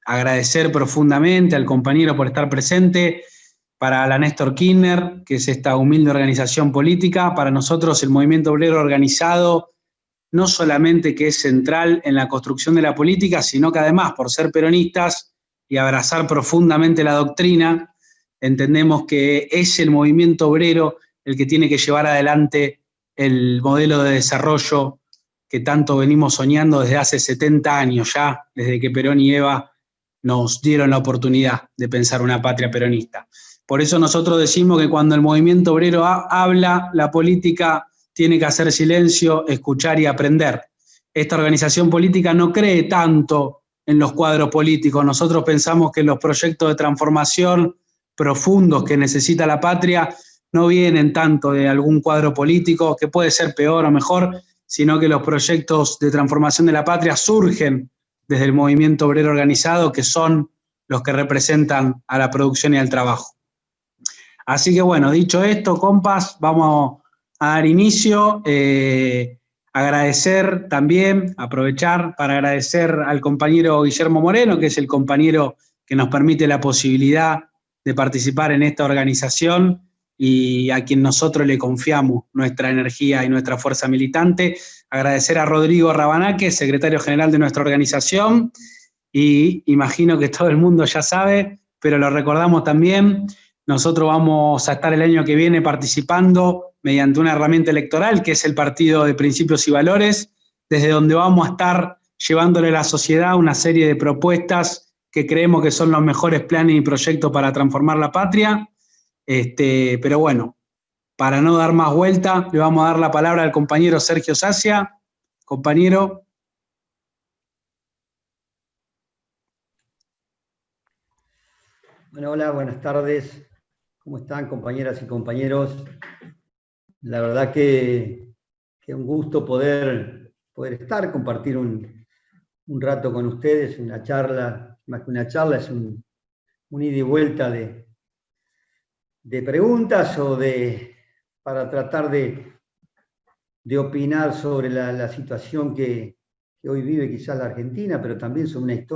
agradecer profundamente al compañero por estar presente, para la Néstor Kirchner, que es esta humilde organización política. Para nosotros el movimiento obrero organizado no solamente que es central en la construcción de la política, sino que además, por ser peronistas y abrazar profundamente la doctrina, entendemos que es el movimiento obrero el que tiene que llevar adelante el modelo de desarrollo que tanto venimos soñando desde hace 70 años ya, desde que Perón y Eva nos dieron la oportunidad de pensar una patria peronista. Por eso nosotros decimos que cuando el movimiento obrero habla, la política tiene que hacer silencio, escuchar y aprender. Esta organización política no cree tanto en los cuadros políticos. Nosotros pensamos que los proyectos de transformación profundos que necesita la patria no vienen tanto de algún cuadro político, que puede ser peor o mejor, sino que los proyectos de transformación de la patria surgen desde el movimiento obrero organizado, que son los que representan a la producción y al trabajo. Así que bueno, dicho esto, compas, vamos a dar inicio. Agradecer también, aprovechar para agradecer al compañero Guillermo Moreno, que es el compañero que nos permite la posibilidad de participar en esta organización y a quien nosotros le confiamos nuestra energía y nuestra fuerza militante. Agradecer a Rodrigo Rabanaque, secretario general de nuestra organización, y imagino que todo el mundo ya sabe, pero lo recordamos también. Nosotros vamos a estar el año que viene participando mediante una herramienta electoral, que es el Partido de Principios y Valores, desde donde vamos a estar llevándole a la sociedad una serie de propuestas que creemos que son los mejores planes y proyectos para transformar la patria. Pero bueno, para no dar más vuelta, le vamos a dar la palabra al compañero Sergio Sacia. Compañero. Bueno, hola, buenas tardes. ¿Cómo están, compañeras y compañeros? La verdad que un gusto poder estar, compartir un rato con ustedes, una charla, más que una charla, es un ida y vuelta de preguntas o para tratar de opinar sobre la situación que hoy vive quizás la Argentina, pero también sobre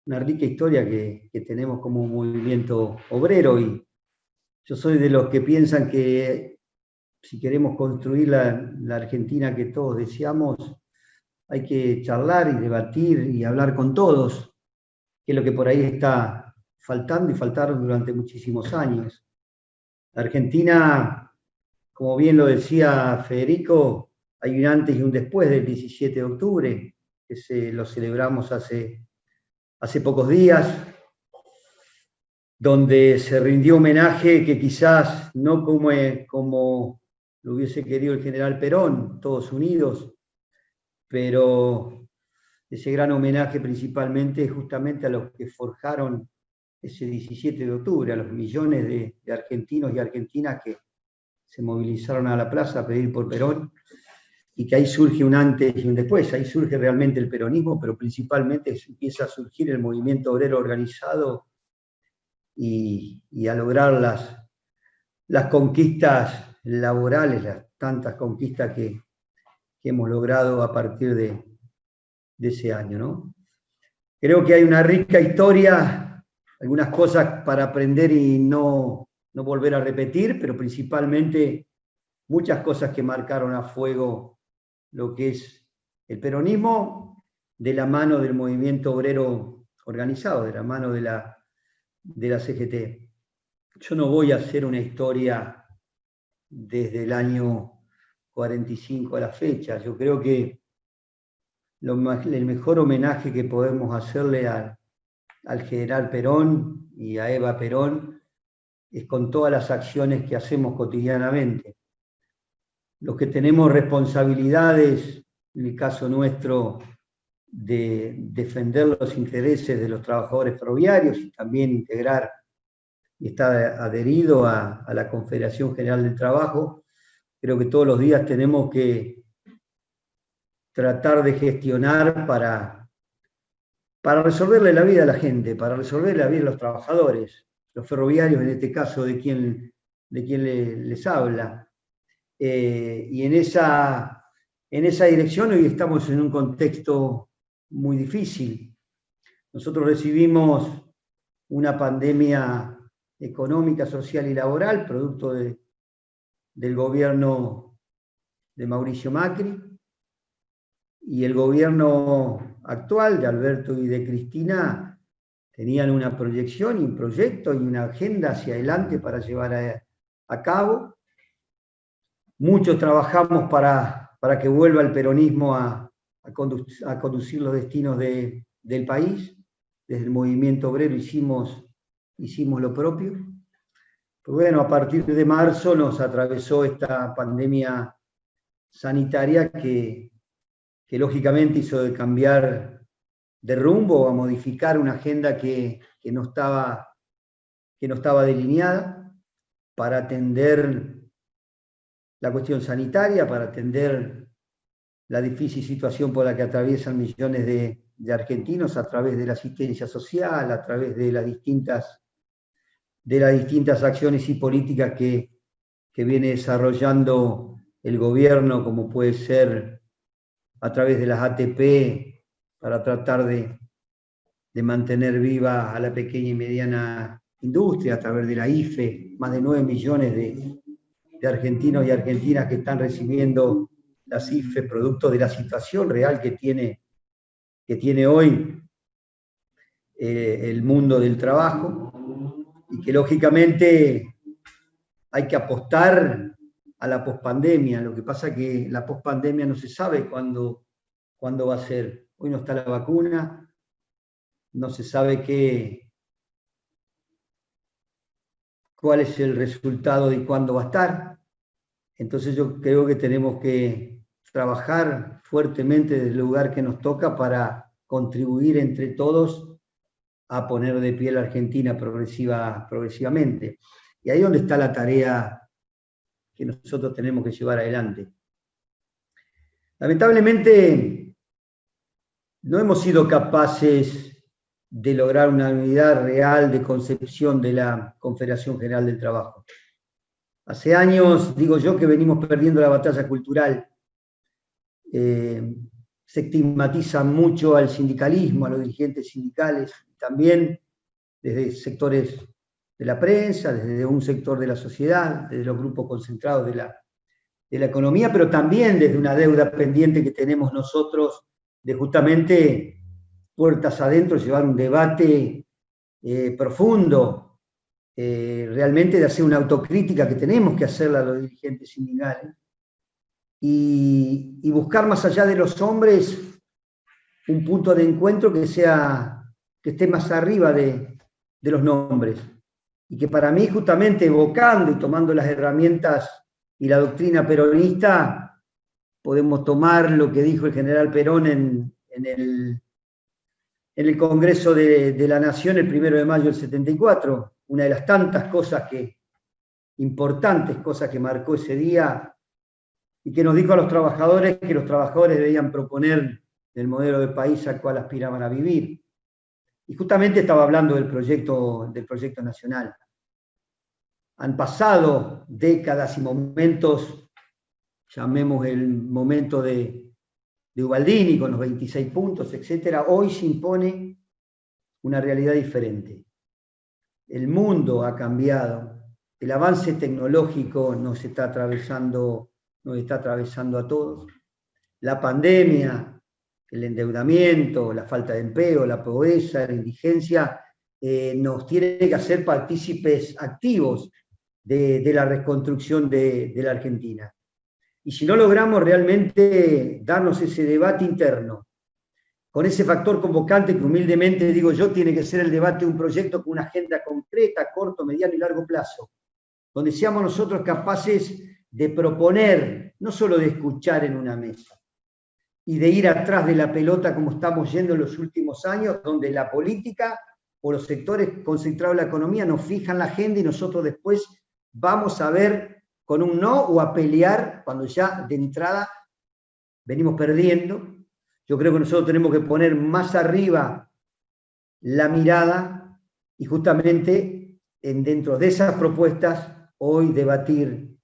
una rica historia que tenemos como movimiento obrero. Y yo soy de los que piensan que si queremos construir la Argentina que todos deseamos, hay que charlar y debatir y hablar con todos, que es lo que por ahí está faltando y faltaron durante muchísimos años. La Argentina, como bien lo decía Federico, hay un antes y un después del 17 de octubre, que lo celebramos hace pocos días, donde se rindió homenaje que quizás no como lo hubiese querido el general Perón, todos unidos, pero ese gran homenaje principalmente justamente a los que forjaron ese 17 de octubre, a los millones de argentinos y argentinas que se movilizaron a la plaza a pedir por Perón, y que ahí surge un antes y un después, ahí surge realmente el peronismo, pero principalmente empieza a surgir el movimiento obrero organizado y a lograr las conquistas laborales, las tantas conquistas que hemos logrado a partir de ese año, ¿no? Creo que hay una rica historia, algunas cosas para aprender y no volver a repetir, pero principalmente muchas cosas que marcaron a fuego lo que es el peronismo de la mano del movimiento obrero organizado, de la mano de la CGT. Yo no voy a hacer una historia desde el año 45 a la fecha. Yo creo que el mejor homenaje que podemos hacerle al general Perón y a Eva Perón es con todas las acciones que hacemos cotidianamente. Los que tenemos responsabilidades, en el caso nuestro, de defender los intereses de los trabajadores ferroviarios y también integrar y estar adherido a la Confederación General del Trabajo, creo que todos los días tenemos que tratar de gestionar para resolverle la vida a la gente, para resolverle la vida a los trabajadores, los ferroviarios en este caso de quien les habla. Y en esa dirección hoy estamos en un contexto muy difícil. Nosotros recibimos una pandemia económica, social y laboral, producto del gobierno de Mauricio Macri, y el gobierno actual de Alberto y de Cristina tenían una proyección y un proyecto y una agenda hacia adelante para llevar a cabo. Muchos trabajamos para que vuelva el peronismo a conducir los destinos del país. Desde el movimiento obrero hicimos lo propio. Pero bueno, a partir de marzo nos atravesó esta pandemia sanitaria que lógicamente hizo de cambiar de rumbo, a modificar una agenda que no estaba delineada para atender la cuestión sanitaria, para atender la difícil situación por la que atraviesan millones de argentinos a través de la asistencia social, a través de las distintas acciones y políticas que viene desarrollando el gobierno, como puede ser a través de las ATP, para tratar de mantener viva a la pequeña y mediana industria, a través de la IFE, más de 9 millones de argentinos y argentinas que están recibiendo las IFE, producto de la situación real que tiene hoy el mundo del trabajo, y que lógicamente hay que apostar a la pospandemia. Lo que pasa es que la pospandemia no se sabe cuándo va a ser. Hoy no está la vacuna, no se sabe cuál es el resultado y cuándo va a estar. Entonces yo creo que tenemos que trabajar fuertemente desde el lugar que nos toca para contribuir entre todos a poner de pie la Argentina progresivamente. Y ahí es donde está la tarea que nosotros tenemos que llevar adelante. Lamentablemente, no hemos sido capaces de lograr una unidad real de concepción de la Confederación General del Trabajo. Hace años, digo yo, que venimos perdiendo la batalla cultural. Se estigmatiza mucho al sindicalismo, a los dirigentes sindicales, también desde sectores de la prensa, desde un sector de la sociedad, desde los grupos concentrados de la economía, pero también desde una deuda pendiente que tenemos nosotros de justamente puertas adentro llevar un debate profundo, realmente de hacer una autocrítica que tenemos que hacerla a los dirigentes sindicales, y buscar más allá de los hombres un punto de encuentro que esté más arriba de los nombres, y que para mí, justamente evocando y tomando las herramientas y la doctrina peronista, podemos tomar lo que dijo el general Perón en el Congreso de la Nación el 1 de mayo del 74, una de las tantas importantes cosas que marcó ese día, y que nos dijo a los trabajadores que los trabajadores debían proponer el modelo de país al cual aspiraban a vivir. Y justamente estaba hablando del proyecto nacional. Han pasado décadas y momentos, llamemos el momento de Ubaldini con los 26 puntos, etc. Hoy se impone una realidad diferente. El mundo ha cambiado, el avance tecnológico nos está atravesando a todos. La pandemia, el endeudamiento, la falta de empleo, la pobreza, la indigencia, nos tiene que hacer partícipes activos de la reconstrucción de la Argentina. Y si no logramos realmente darnos ese debate interno, con ese factor convocante que humildemente digo yo, tiene que ser el debate de un proyecto con una agenda concreta, corto, mediano y largo plazo, donde seamos nosotros capaces de proponer, no solo de escuchar en una mesa, y de ir atrás de la pelota como estamos yendo en los últimos años, donde la política o los sectores concentrados en la economía nos fijan la agenda y nosotros después vamos a ver con un no o a pelear cuando ya de entrada venimos perdiendo. Yo creo que nosotros tenemos que poner más arriba la mirada y justamente dentro de esas propuestas hoy debatir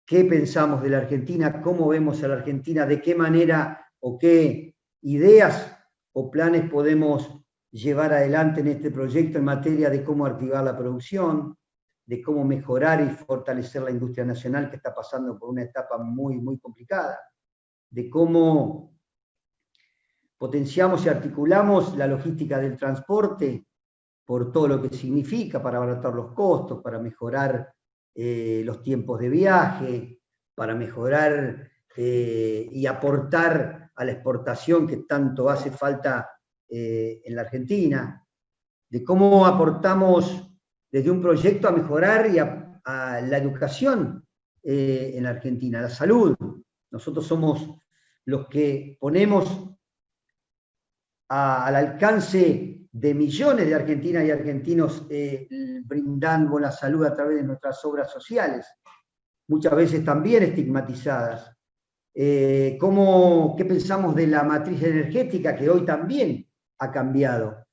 qué pensamos de la Argentina, cómo vemos a la Argentina, de qué manera o qué ideas o planes podemos llevar adelante en este proyecto en materia de cómo activar la producción, de cómo mejorar y fortalecer la industria nacional que está pasando por una etapa muy, muy complicada, de cómo potenciamos y articulamos la logística del transporte por todo lo que significa para abaratar los costos, para mejorar los tiempos de viaje, para mejorar y aportar a la exportación que tanto hace falta en la Argentina, de cómo aportamos desde un proyecto a mejorar y a la educación en la Argentina, la salud. Nosotros somos los que ponemos al alcance de millones de argentinas y argentinos brindando la salud a través de nuestras obras sociales, muchas veces también estigmatizadas. ¿Qué pensamos de la matriz energética que hoy también ha cambiado?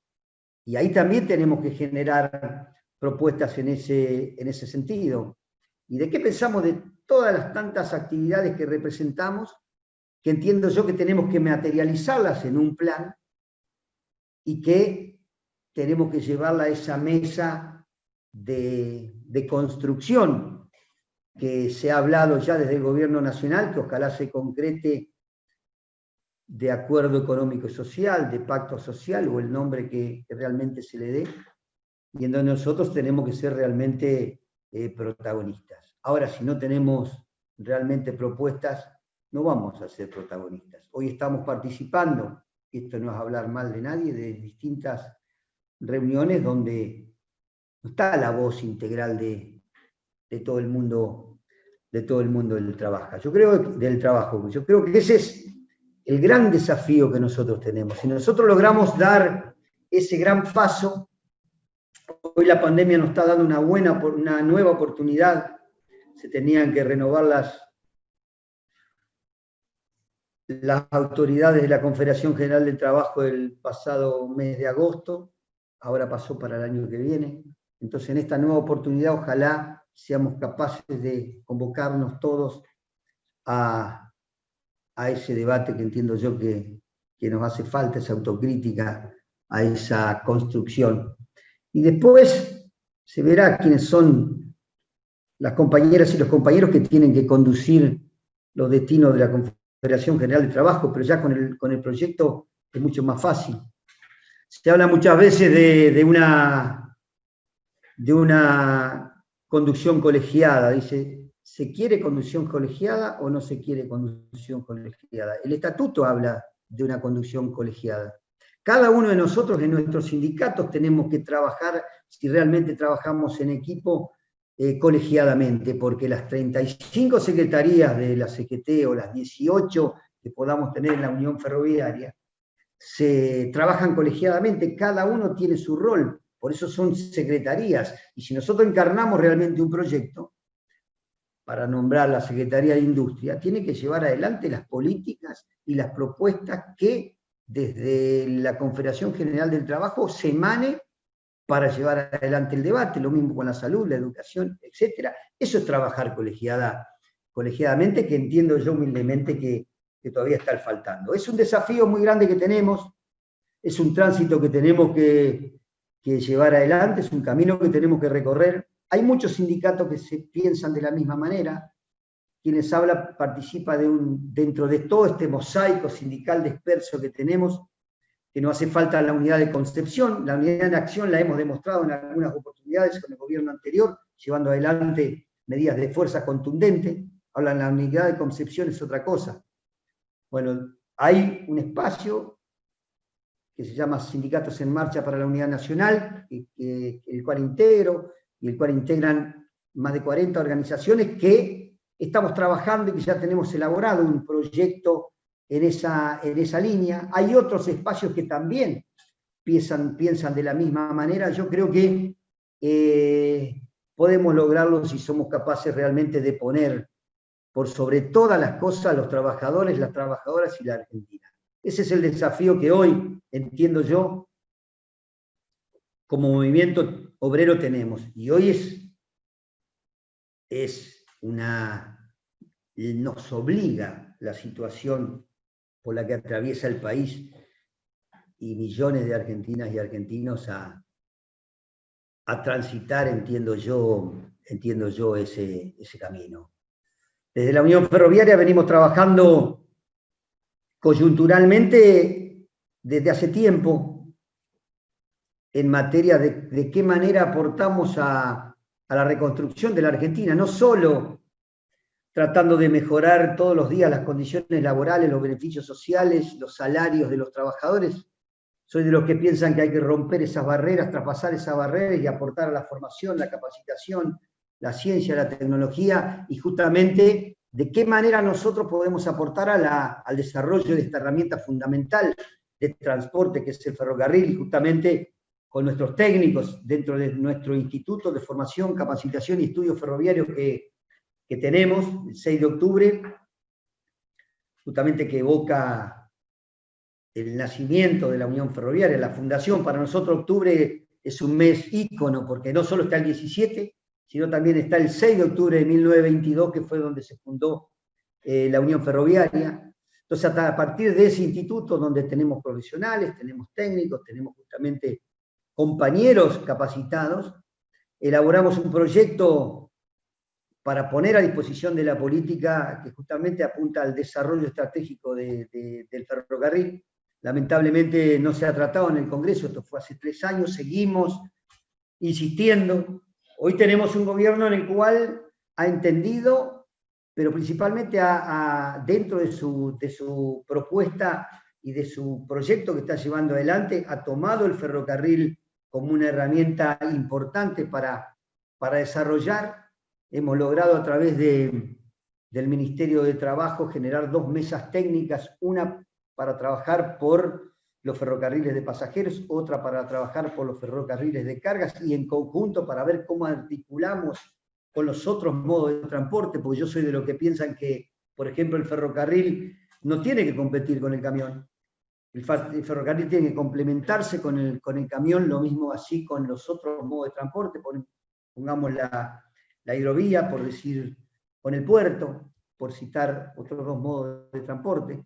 Y ahí también tenemos que generar propuestas en ese sentido. ¿Y de qué pensamos de todas las tantas actividades que representamos, que entiendo yo que tenemos que materializarlas en un plan y que tenemos que llevarla a esa mesa de construcción que se ha hablado ya desde el gobierno nacional, que ojalá se concrete de acuerdo económico y social, de pacto social, o el nombre que realmente se le dé, y en donde nosotros tenemos que ser realmente protagonistas. Ahora, si no tenemos realmente propuestas, no vamos a ser protagonistas. Hoy estamos participando, esto no es hablar mal de nadie, de distintas reuniones donde no está la voz integral de todo el mundo del trabajo. Yo creo que ese es el gran desafío que nosotros tenemos. Si nosotros logramos dar ese gran paso, hoy la pandemia nos está dando una nueva oportunidad. Se tenían que renovar las autoridades de la Confederación General del Trabajo el pasado mes de agosto, ahora pasó para el año que viene. Entonces, en esta nueva oportunidad, ojalá seamos capaces de convocarnos todos a ese debate que entiendo yo que nos hace falta, esa autocrítica, a esa construcción. Y después se verá quiénes son las compañeras y los compañeros que tienen que conducir los destinos de la Confederación General de Trabajo, pero ya con el proyecto es mucho más fácil. Se habla muchas veces de una conducción colegiada, dice, ¿se quiere conducción colegiada o no se quiere conducción colegiada? El estatuto habla de una conducción colegiada. Cada uno de nosotros en nuestros sindicatos tenemos que trabajar, si realmente trabajamos en equipo, colegiadamente, porque las 35 secretarías de la CGT o las 18 que podamos tener en la Unión Ferroviaria, se trabajan colegiadamente, cada uno tiene su rol, por eso son secretarías, y si nosotros encarnamos realmente un proyecto, para nombrar la Secretaría de Industria, tiene que llevar adelante las políticas y las propuestas que desde la Confederación General del Trabajo se emane para llevar adelante el debate, lo mismo con la salud, la educación, etc. Eso es trabajar colegiadamente, que entiendo yo humildemente que todavía está faltando. Es un desafío muy grande que tenemos, es un tránsito que tenemos que llevar adelante, es un camino que tenemos que recorrer. Hay muchos sindicatos que se piensan de la misma manera. Quienes hablan participa dentro de todo este mosaico sindical disperso que tenemos, que no hace falta la unidad de concepción. La unidad de acción la hemos demostrado en algunas oportunidades con el gobierno anterior, llevando adelante medidas de fuerza contundente. Hablan de la unidad de concepción, es otra cosa. Bueno, hay un espacio que se llama Sindicatos en Marcha para la Unidad Nacional, el cual integro, y el cual integran más de 40 organizaciones que estamos trabajando y que ya tenemos elaborado un proyecto en esa línea. Hay otros espacios que también piensan de la misma manera. Yo creo que podemos lograrlo si somos capaces realmente de poner por sobre todas las cosas a los trabajadores, las trabajadoras y la Argentina. Ese es el desafío que hoy, entiendo yo, como movimiento obrero tenemos. Y hoy nos obliga la situación por la que atraviesa el país y millones de argentinas y argentinos a transitar, entiendo yo ese camino. Desde la Unión Ferroviaria venimos trabajando coyunturalmente desde hace tiempo en materia de qué manera aportamos a la reconstrucción de la Argentina, no solo tratando de mejorar todos los días las condiciones laborales, los beneficios sociales, los salarios de los trabajadores. Soy de los que piensan que hay que romper esas barreras, traspasar esas barreras y aportar a la formación, la capacitación, la ciencia, la tecnología, y justamente de qué manera nosotros podemos aportar al desarrollo de esta herramienta fundamental de transporte que es el ferrocarril, y justamente con nuestros técnicos dentro de nuestro Instituto de Formación, Capacitación y Estudios Ferroviarios que tenemos, el 6 de octubre, justamente que evoca el nacimiento de la Unión Ferroviaria, la fundación. Para nosotros octubre es un mes ícono, porque no solo está el 17, sino también está el 6 de octubre de 1922, que fue donde se fundó la Unión Ferroviaria. Entonces, a partir de ese instituto, donde tenemos profesionales, tenemos técnicos, tenemos justamente compañeros capacitados, elaboramos un proyecto para poner a disposición de la política que justamente apunta al desarrollo estratégico del ferrocarril. Lamentablemente no se ha tratado en el Congreso, esto fue hace 3 años, seguimos insistiendo. Hoy tenemos un gobierno en el cual ha entendido, pero principalmente dentro de su propuesta y de su proyecto que está llevando adelante, ha tomado el ferrocarril como una herramienta importante para desarrollar. Hemos logrado a través del Ministerio de Trabajo generar 2 mesas técnicas, una para trabajar por los ferrocarriles de pasajeros, otra para trabajar por los ferrocarriles de cargas, y en conjunto para ver cómo articulamos con los otros modos de transporte, porque yo soy de los que piensan que, por ejemplo, el ferrocarril no tiene que competir con el camión. El ferrocarril tiene que complementarse con el camión, lo mismo así con los otros modos de transporte, pongamos la hidrovía, por decir, con el puerto, por citar otros 2 modos de transporte.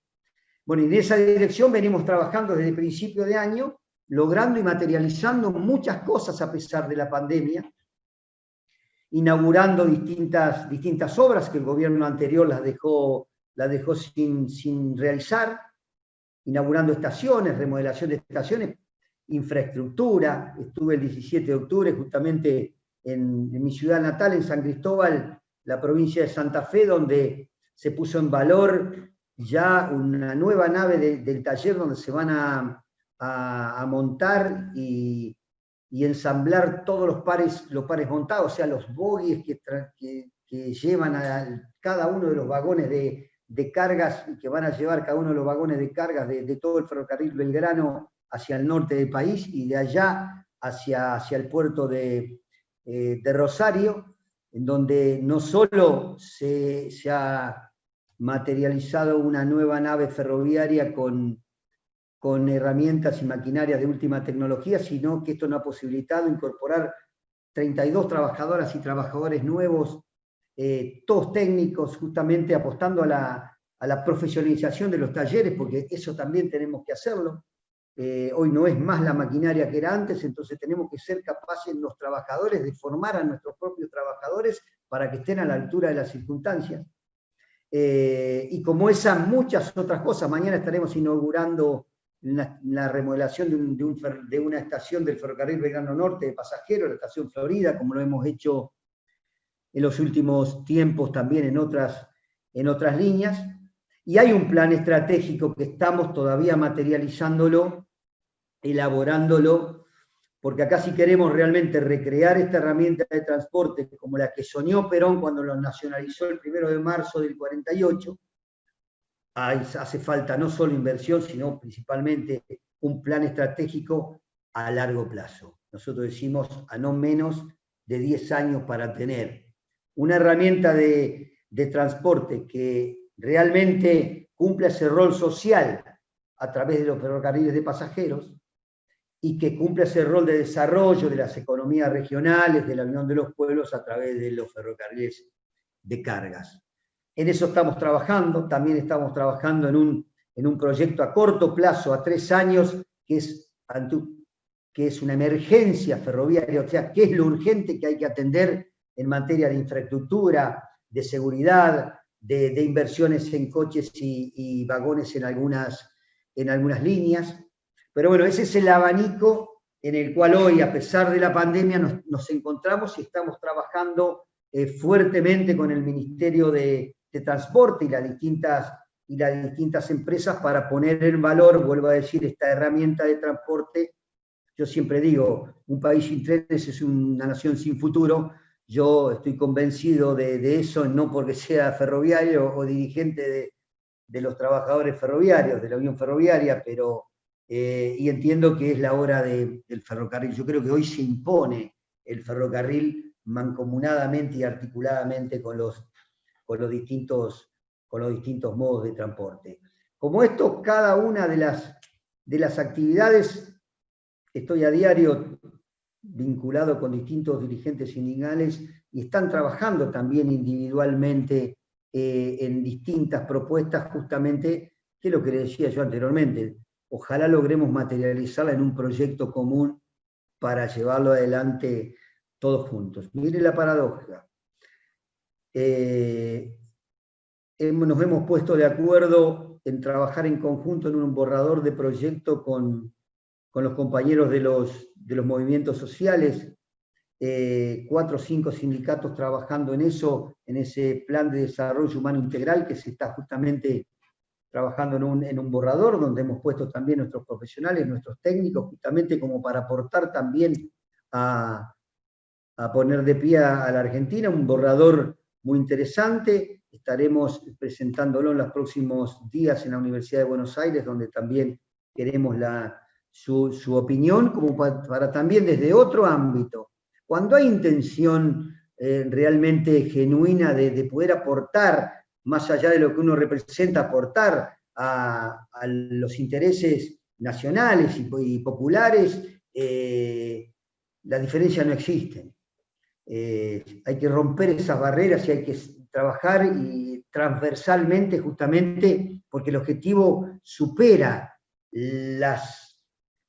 Bueno, y en esa dirección venimos trabajando desde principio de año, logrando y materializando muchas cosas a pesar de la pandemia, inaugurando distintas obras que el gobierno anterior las dejó sin realizar, inaugurando estaciones, remodelación de estaciones, infraestructura. Estuve el 17 de octubre justamente en mi ciudad natal, en San Cristóbal, la provincia de Santa Fe, donde se puso en valor ya una nueva nave del taller donde se van a montar y ensamblar todos los pares montados, o sea, los bogies que llevan a cada uno de los vagones de cargas, y que van a llevar cada uno de los vagones de cargas de todo el ferrocarril Belgrano hacia el norte del país, y de allá hacia el puerto de Rosario, en donde no solo se ha materializado una nueva nave ferroviaria con herramientas y maquinarias de última tecnología, sino que esto nos ha posibilitado incorporar 32 trabajadoras y trabajadores nuevos, todos técnicos, justamente apostando a la profesionalización de los talleres, porque eso también tenemos que hacerlo. Hoy no es más la maquinaria que era antes, entonces tenemos que ser capaces los trabajadores de formar a nuestros propios trabajadores para que estén a la altura de las circunstancias. Y como esas muchas otras cosas, mañana estaremos inaugurando la remodelación de una estación del ferrocarril Belgrano Norte de pasajeros, la estación Florida, como lo hemos hecho en los últimos tiempos también en otras líneas. Y hay un plan estratégico que estamos todavía materializándolo, elaborándolo, porque acá si queremos realmente recrear esta herramienta de transporte como la que soñó Perón cuando lo nacionalizó el 1 de marzo del 48, hace falta no solo inversión, sino principalmente un plan estratégico a largo plazo. Nosotros decimos a no menos de 10 años para tener una herramienta de transporte que realmente cumpla ese rol social a través de los ferrocarriles de pasajeros, y que cumpla ese rol de desarrollo de las economías regionales, de la unión de los pueblos a través de los ferrocarriles de cargas. En eso estamos trabajando. También estamos trabajando en un proyecto a corto plazo, a 3 años, que es una emergencia ferroviaria, o sea, qué es lo urgente que hay que atender en materia de infraestructura, de seguridad, de inversiones en coches y vagones en algunas líneas. Pero bueno, ese es el abanico en el cual hoy, a pesar de la pandemia, nos encontramos y estamos trabajando fuertemente con el Ministerio de Transporte y las distintas empresas para poner en valor, vuelvo a decir, esta herramienta de transporte. Yo siempre digo, un país sin trenes es una nación sin futuro. Yo estoy convencido de eso, no porque sea ferroviario o dirigente de los trabajadores ferroviarios, de la Unión Ferroviaria, pero y entiendo que es la hora del ferrocarril. Yo creo que hoy se impone el ferrocarril mancomunadamente y articuladamente con los distintos modos de transporte. Como esto, cada una de las actividades, estoy a diario vinculado con distintos dirigentes sindicales y están trabajando también individualmente en distintas propuestas, justamente, que es lo que le decía yo anteriormente. Ojalá logremos materializarla en un proyecto común para llevarlo adelante todos juntos. Mire la paradoja. Nos hemos puesto de acuerdo en trabajar en conjunto en un borrador de proyecto con los compañeros de los movimientos sociales, 4 o 5 sindicatos trabajando en eso, en ese plan de desarrollo humano integral que se está justamente trabajando en un borrador, donde hemos puesto también nuestros profesionales, nuestros técnicos, justamente como para aportar también a poner de pie a la Argentina, un borrador muy interesante. Estaremos presentándolo en los próximos días en la Universidad de Buenos Aires, donde también queremos su opinión, como para también desde otro ámbito. Cuando hay intención realmente genuina de poder aportar, más allá de lo que uno representa, aportar a los intereses nacionales y populares, la diferencia no existe. Hay que romper esas barreras y hay que trabajar y transversalmente, justamente porque el objetivo supera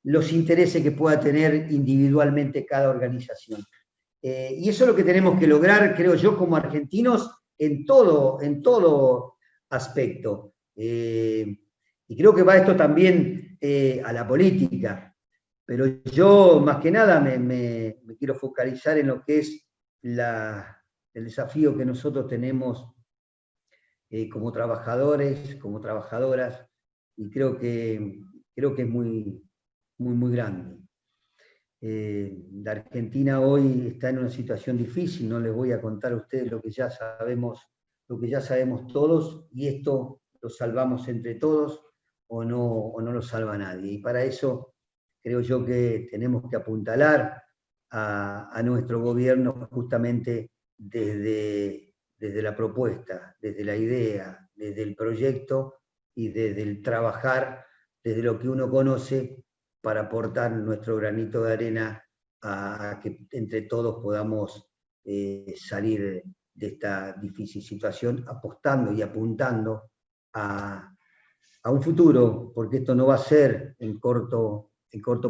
los intereses que pueda tener individualmente cada organización. Y eso es lo que tenemos que lograr, creo yo, como argentinos, en todo aspecto. Y creo que va esto también a la política. Pero yo, más que nada, me quiero focalizar en lo que es el desafío que nosotros tenemos como trabajadores, como trabajadoras, y creo que es muy, muy, muy grande. La Argentina hoy está en una situación difícil, no les voy a contar a ustedes lo que ya sabemos todos, y esto lo salvamos entre todos o no lo salva nadie. Y para eso creo yo que tenemos que apuntalar a nuestro gobierno justamente desde la propuesta, desde la idea, desde el proyecto y desde el trabajar, desde lo que uno conoce, para aportar nuestro granito de arena a que entre todos podamos salir de esta difícil situación, apostando y apuntando a un futuro, porque esto no va a ser en corto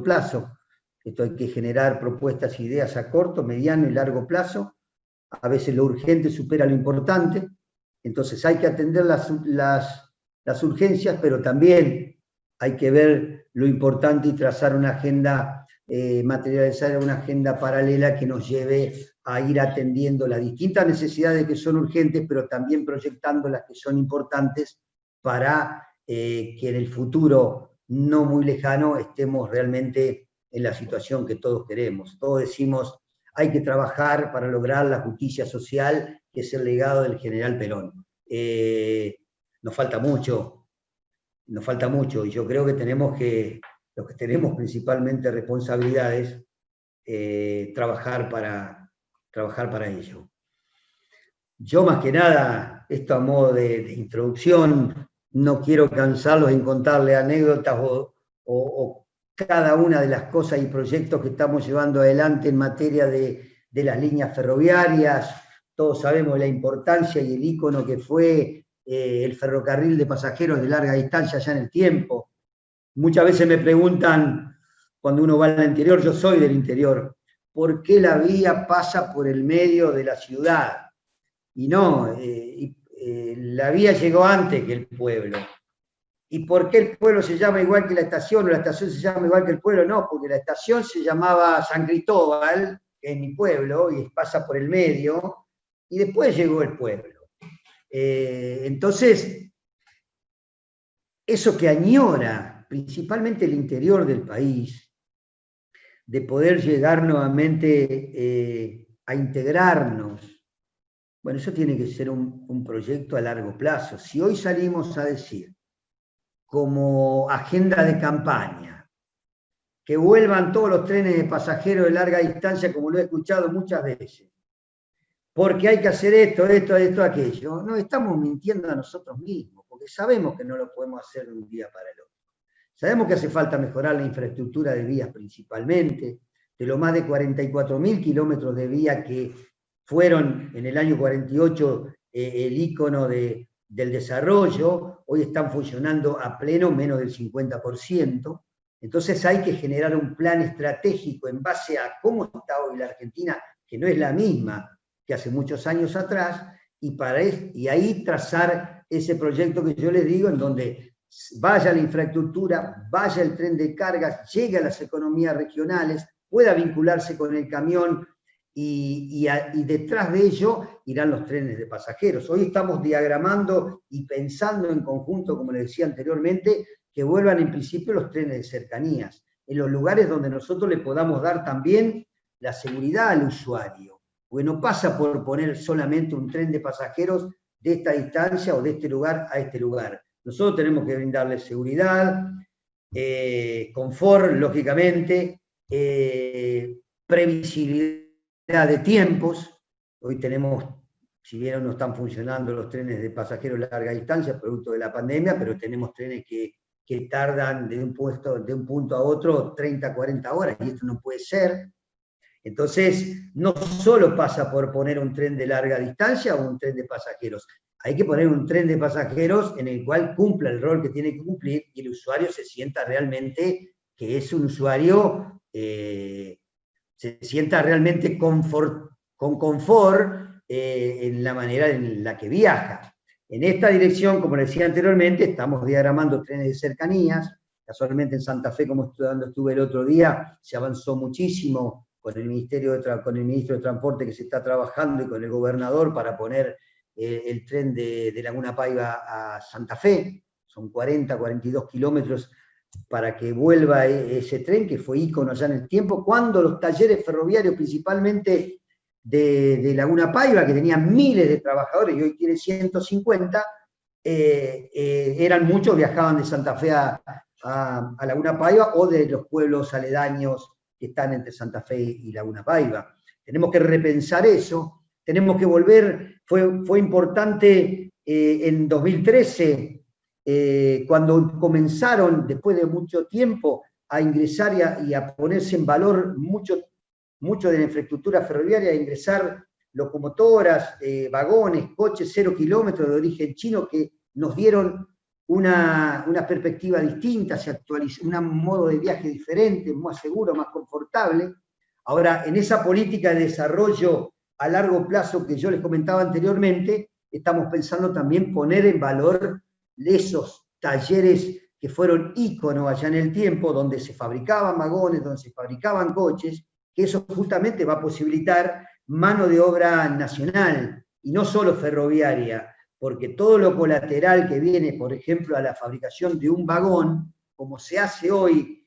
plazo. Esto hay que generar propuestas e ideas a corto, mediano y largo plazo. A veces lo urgente supera lo importante, entonces hay que atender las urgencias, pero también hay que ver lo importante y trazar una agenda, materializar una agenda paralela que nos lleve a ir atendiendo las distintas necesidades que son urgentes, pero también proyectando las que son importantes para que en el futuro no muy lejano estemos realmente en la situación que todos queremos. Todos decimos, hay que trabajar para lograr la justicia social, que es el legado del general Perón. Nos falta mucho, y yo creo que los que tenemos principalmente responsabilidades, trabajar para ello. Yo más que nada, esto a modo de introducción, no quiero cansarlos en contarles anécdotas o cada una de las cosas y proyectos que estamos llevando adelante en materia de las líneas ferroviarias. Todos sabemos la importancia y el ícono que fue el ferrocarril de pasajeros de larga distancia ya en el tiempo. Muchas veces me preguntan, cuando uno va al interior, yo soy del interior, ¿por qué la vía pasa por el medio de la ciudad? Y no, la vía llegó antes que el pueblo. ¿Y por qué el pueblo se llama igual que la estación o la estación se llama igual que el pueblo? No, porque la estación se llamaba San Cristóbal, que es mi pueblo, y pasa por el medio, y después llegó el pueblo. Entonces, eso que añora principalmente el interior del país, de poder llegar nuevamente a integrarnos, bueno, eso tiene que ser un proyecto a largo plazo. Si hoy salimos a decir, como agenda de campaña, que vuelvan todos los trenes de pasajeros de larga distancia, como lo he escuchado muchas veces, porque hay que hacer esto, aquello, no estamos mintiendo a nosotros mismos, porque sabemos que no lo podemos hacer de un día para el otro. Sabemos que hace falta mejorar la infraestructura de vías principalmente, de los más de 44.000 kilómetros de vía que fueron en el año 48 el ícono del desarrollo, hoy están funcionando a pleno menos del 50%. Entonces hay que generar un plan estratégico en base a cómo está hoy la Argentina, que no es la misma que hace muchos años atrás, y ahí trazar ese proyecto que yo les digo, en donde vaya la infraestructura, vaya el tren de cargas, llegue a las economías regionales, pueda vincularse con el camión y detrás de ello irán los trenes de pasajeros. Hoy estamos diagramando y pensando en conjunto, como les decía anteriormente, que vuelvan en principio los trenes de cercanías, en los lugares donde nosotros le podamos dar también la seguridad al usuario, porque no pasa por poner solamente un tren de pasajeros de esta distancia o de este lugar a este lugar. Nosotros tenemos que brindarle seguridad, confort, lógicamente, previsibilidad de tiempos. Hoy tenemos, si bien no están funcionando los trenes de pasajeros de larga distancia, producto de la pandemia, pero tenemos trenes que tardan de un punto a otro 30, 40 horas, y esto no puede ser. Entonces, no solo pasa por poner un tren de larga distancia o un tren de pasajeros, hay que poner un tren de pasajeros en el cual cumpla el rol que tiene que cumplir y el usuario se sienta realmente que es un usuario, se sienta realmente con confort en la manera en la que viaja. En esta dirección, como decía anteriormente, estamos diagramando trenes de cercanías. Casualmente en Santa Fe, como estuve el otro día, se avanzó muchísimo con el ministro de Transporte, que se está trabajando, y con el gobernador para poner el tren de Laguna Paiva a Santa Fe. Son 42 kilómetros para que vuelva ese tren, que fue ícono allá en el tiempo, cuando los talleres ferroviarios, principalmente de Laguna Paiva, que tenían miles de trabajadores y hoy tiene 150, eran muchos, viajaban de Santa Fe a Laguna Paiva o de los pueblos aledaños que están entre Santa Fe y Laguna Paiva. Tenemos que repensar eso, tenemos que volver, fue importante en 2013, cuando comenzaron, después de mucho tiempo, a ingresar y a ponerse en valor mucho de la infraestructura ferroviaria, a ingresar locomotoras, vagones, coches 0 kilómetros de origen chino, que nos dieron una perspectiva distinta, se actualizó, un modo de viaje diferente, más seguro, más confortable. Ahora, en esa política de desarrollo a largo plazo que yo les comentaba anteriormente, estamos pensando también poner en valor esos talleres que fueron íconos allá en el tiempo, donde se fabricaban vagones, donde se fabricaban coches, que eso justamente va a posibilitar mano de obra nacional, y no solo ferroviaria, porque todo lo colateral que viene, por ejemplo, a la fabricación de un vagón, como se hace hoy,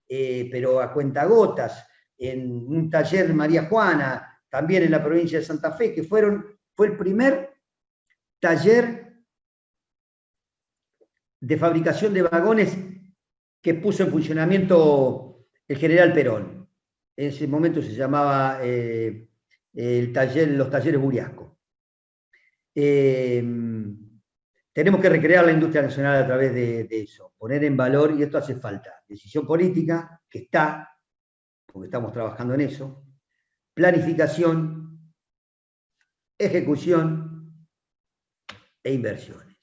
pero a cuentagotas, en un taller María Juana, también en la provincia de Santa Fe, que fue el primer taller de fabricación de vagones que puso en funcionamiento el general Perón. En ese momento se llamaba los talleres Buriasco. Tenemos que recrear la industria nacional a través de eso, poner en valor, y esto hace falta, decisión política, que está, porque estamos trabajando en eso, planificación, ejecución e inversiones.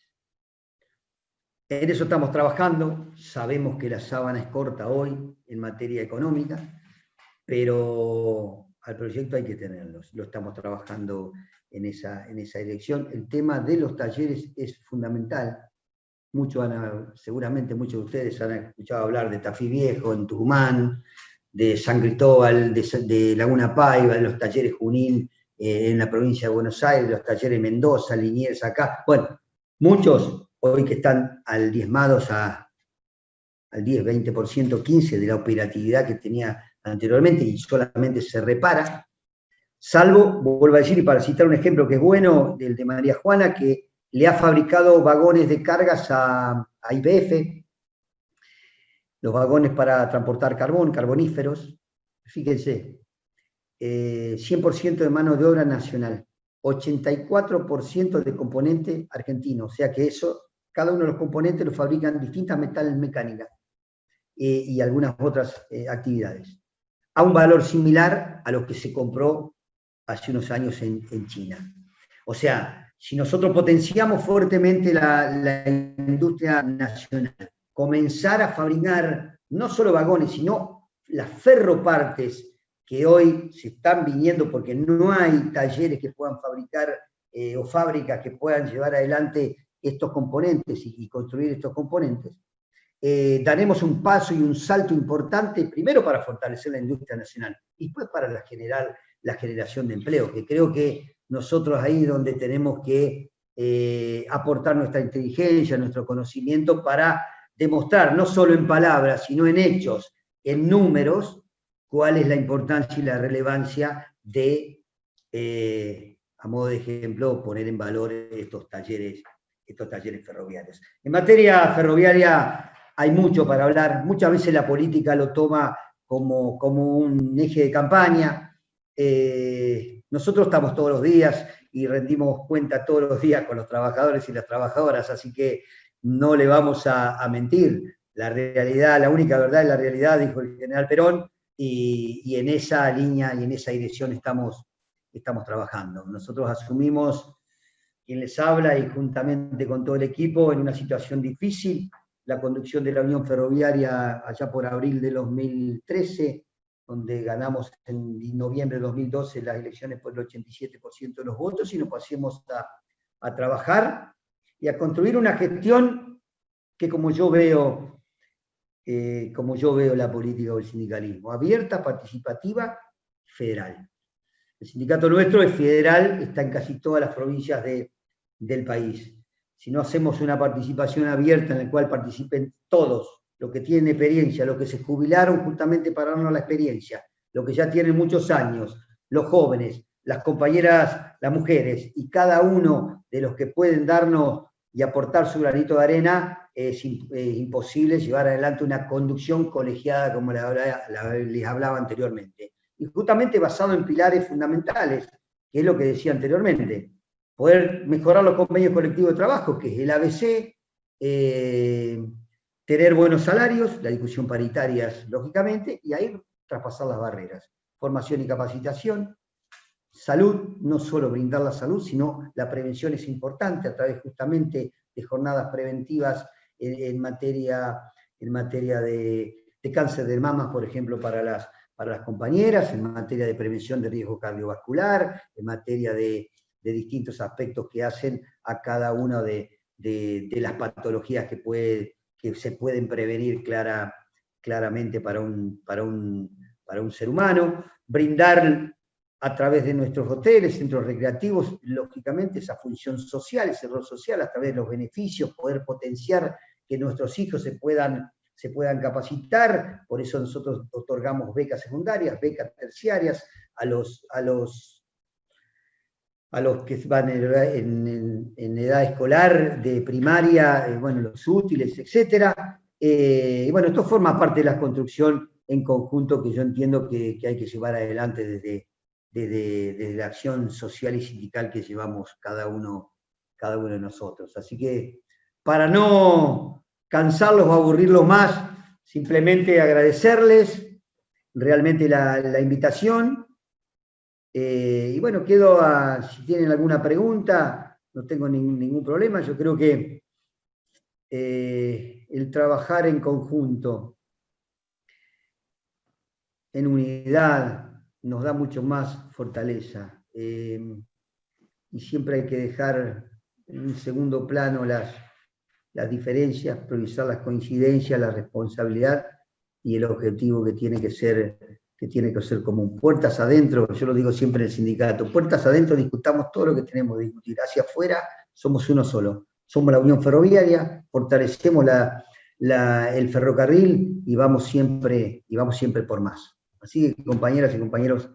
En eso estamos trabajando, sabemos que la sábana es corta hoy en materia económica, pero al proyecto hay que tenerlos, lo estamos trabajando en esa dirección. El tema de los talleres es fundamental. Seguramente muchos de ustedes han escuchado hablar de Tafí Viejo en Tucumán, de San Cristóbal, de Laguna Paiva, de los talleres Junín en la provincia de Buenos Aires, los talleres Mendoza, Liniers acá. Bueno, muchos hoy que están diezmados al 10, 20%, 15% de la operatividad que tenía anteriormente y solamente se repara, salvo, vuelvo a decir, y para citar un ejemplo que es bueno, del de María Juana, que le ha fabricado vagones de cargas a YPF, los vagones para transportar carbón, carboníferos, fíjense, 100% de mano de obra nacional, 84% de componente argentino, o sea que eso, cada uno de los componentes los fabrican distintas metales mecánicas y algunas otras actividades, a un valor similar a lo que se compró hace unos años en China. O sea, si nosotros potenciamos fuertemente la industria nacional, comenzar a fabricar no solo vagones, sino las ferropartes que hoy se están viniendo porque no hay talleres que puedan fabricar o fábricas que puedan llevar adelante estos componentes y construir estos componentes, daremos un paso y un salto importante, primero para fortalecer la industria nacional y después para la generación de empleo, que creo que nosotros ahí es donde tenemos que aportar nuestra inteligencia, nuestro conocimiento para demostrar, no solo en palabras, sino en hechos, en números, cuál es la importancia y la relevancia de, a modo de ejemplo, poner en valor estos talleres ferroviarios. En materia ferroviaria hay mucho para hablar, muchas veces la política lo toma como un eje de campaña. Nosotros estamos todos los días y rendimos cuenta todos los días con los trabajadores y las trabajadoras, así que no le vamos a mentir. La realidad, la única verdad es la realidad, dijo el general Perón, y en esa línea y en esa dirección estamos trabajando. Nosotros asumimos, quien les habla y juntamente con todo el equipo, en una situación difícil, la conducción de la Unión Ferroviaria allá por abril de 2013, donde ganamos en noviembre de 2012 las elecciones por el 87% de los votos, y nos pasemos a trabajar y a construir una gestión que, como yo veo la política o el sindicalismo, abierta, participativa, federal. El sindicato nuestro es federal, está en casi todas las provincias del país. Si no hacemos una participación abierta en la cual participen todos, los que tienen experiencia, los que se jubilaron justamente para darnos la experiencia, los que ya tienen muchos años, los jóvenes, las compañeras, las mujeres, y cada uno de los que pueden darnos y aportar su granito de arena, es imposible llevar adelante una conducción colegiada como les hablaba anteriormente. Y justamente basado en pilares fundamentales, que es lo que decía anteriormente. Poder mejorar los convenios colectivos de trabajo, que es el ABC, tener buenos salarios, la discusión paritaria, lógicamente, y ahí traspasar las barreras. Formación y capacitación, salud, no solo brindar la salud, sino la prevención es importante a través justamente de jornadas preventivas en materia de cáncer de mama, por ejemplo, para las compañeras, en materia de prevención de riesgo cardiovascular, en materia de distintos aspectos que hacen a cada una de las patologías que se pueden prevenir claramente para un ser humano, brindar a través de nuestros hoteles, centros recreativos, lógicamente esa función social, ese rol social, a través de los beneficios, poder potenciar que nuestros hijos se puedan capacitar. Por eso nosotros otorgamos becas secundarias, becas terciarias a los que van en edad escolar, de primaria, bueno, los útiles, etc. Y bueno, esto forma parte de la construcción en conjunto que yo entiendo que hay que llevar adelante desde la acción social y sindical que llevamos cada uno de nosotros. Así que, para no cansarlos o aburrirlos más, simplemente agradecerles realmente la invitación. Y bueno, si tienen alguna pregunta, no tengo ningún problema. Yo creo que el trabajar en conjunto, en unidad, nos da mucho más fortaleza. Y siempre hay que dejar en un segundo plano las diferencias, priorizar las coincidencias, la responsabilidad y el objetivo que tiene que ser común. Puertas adentro, yo lo digo siempre en el sindicato, puertas adentro discutamos todo lo que tenemos que discutir. Hacia afuera somos uno solo. Somos la Unión Ferroviaria, fortalecemos el ferrocarril y vamos siempre por más. Así que, compañeras y compañeros,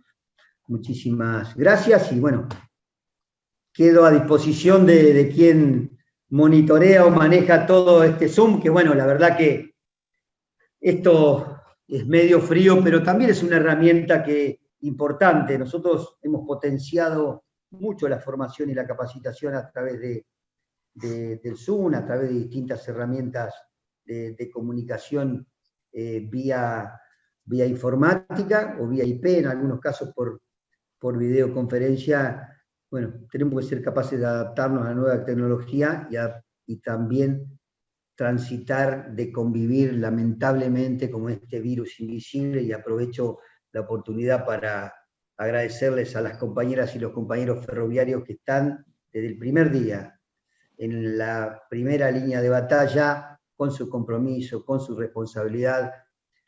muchísimas gracias y bueno, quedo a disposición de quien monitorea o maneja todo este Zoom, que bueno, la verdad que esto es medio frío, pero también es una herramienta importante. Nosotros hemos potenciado mucho la formación y la capacitación a través del Zoom, a través de distintas herramientas de comunicación vía informática o vía IP, en algunos casos por videoconferencia. Bueno, tenemos que ser capaces de adaptarnos a la nueva tecnología y también transitar de convivir lamentablemente con este virus invisible, y aprovecho la oportunidad para agradecerles a las compañeras y los compañeros ferroviarios que están desde el primer día en la primera línea de batalla, con su compromiso, con su responsabilidad,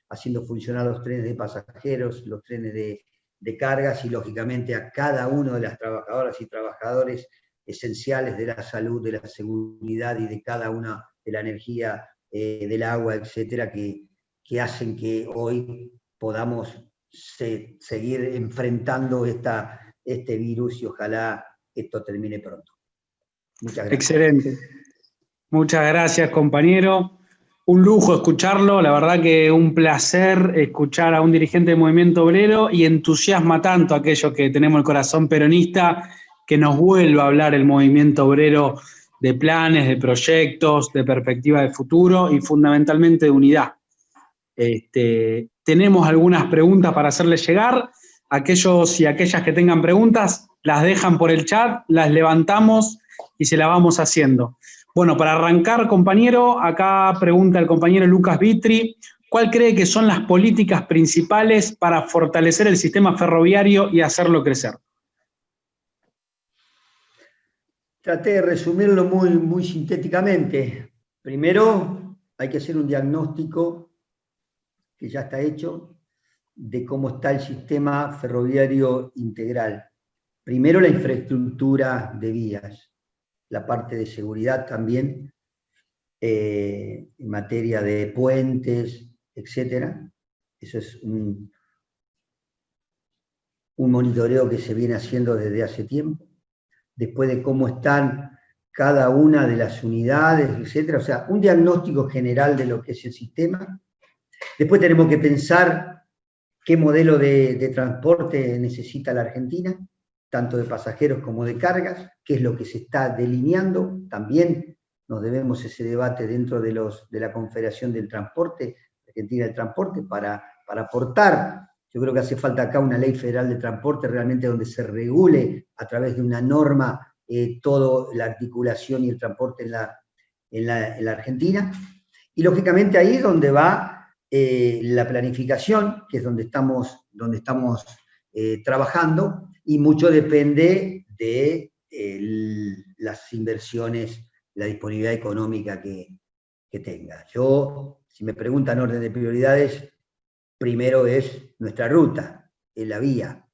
haciendo funcionar los trenes de pasajeros, los trenes de cargas y lógicamente a cada uno de las trabajadoras y trabajadores esenciales de la salud, de la seguridad y de cada una de la energía, del agua, etcétera, que hacen que hoy podamos seguir enfrentando este virus y ojalá esto termine pronto. Muchas gracias. Excelente. Muchas gracias, compañero. Un lujo escucharlo, la verdad que un placer escuchar a un dirigente del movimiento obrero y entusiasma tanto a aquellos que tenemos el corazón peronista que nos vuelva a hablar el movimiento obrero de planes, de proyectos, de perspectiva de futuro y fundamentalmente de unidad. Tenemos algunas preguntas para hacerles llegar. Aquellos y aquellas que tengan preguntas las dejan por el chat, las levantamos y se las vamos haciendo. Bueno, para arrancar, compañero, acá pregunta el compañero Lucas Vitri, ¿cuál cree que son las políticas principales para fortalecer el sistema ferroviario y hacerlo crecer? Traté de resumirlo muy sintéticamente. Primero, hay que hacer un diagnóstico, que ya está hecho, de cómo está el sistema ferroviario integral. Primero, la infraestructura de vías, la parte de seguridad también, en materia de puentes, etc. Eso es un monitoreo que se viene haciendo desde hace tiempo. Después de cómo están cada una de las unidades, etc. O sea, un diagnóstico general de lo que es el sistema. Después tenemos que pensar qué modelo de transporte necesita la Argentina, tanto de pasajeros como de cargas, qué es lo que se está delineando. También nos debemos ese debate dentro de la Confederación del Transporte, Argentina del Transporte, para aportar. Yo creo que hace falta acá una ley federal de transporte realmente donde se regule a través de una norma toda la articulación y el transporte en la Argentina. Y lógicamente ahí es donde va la planificación, que es donde estamos trabajando, y mucho depende de las inversiones, la disponibilidad económica que tenga. Yo, si me preguntan orden de prioridades, primero es nuestra ruta, es la vía.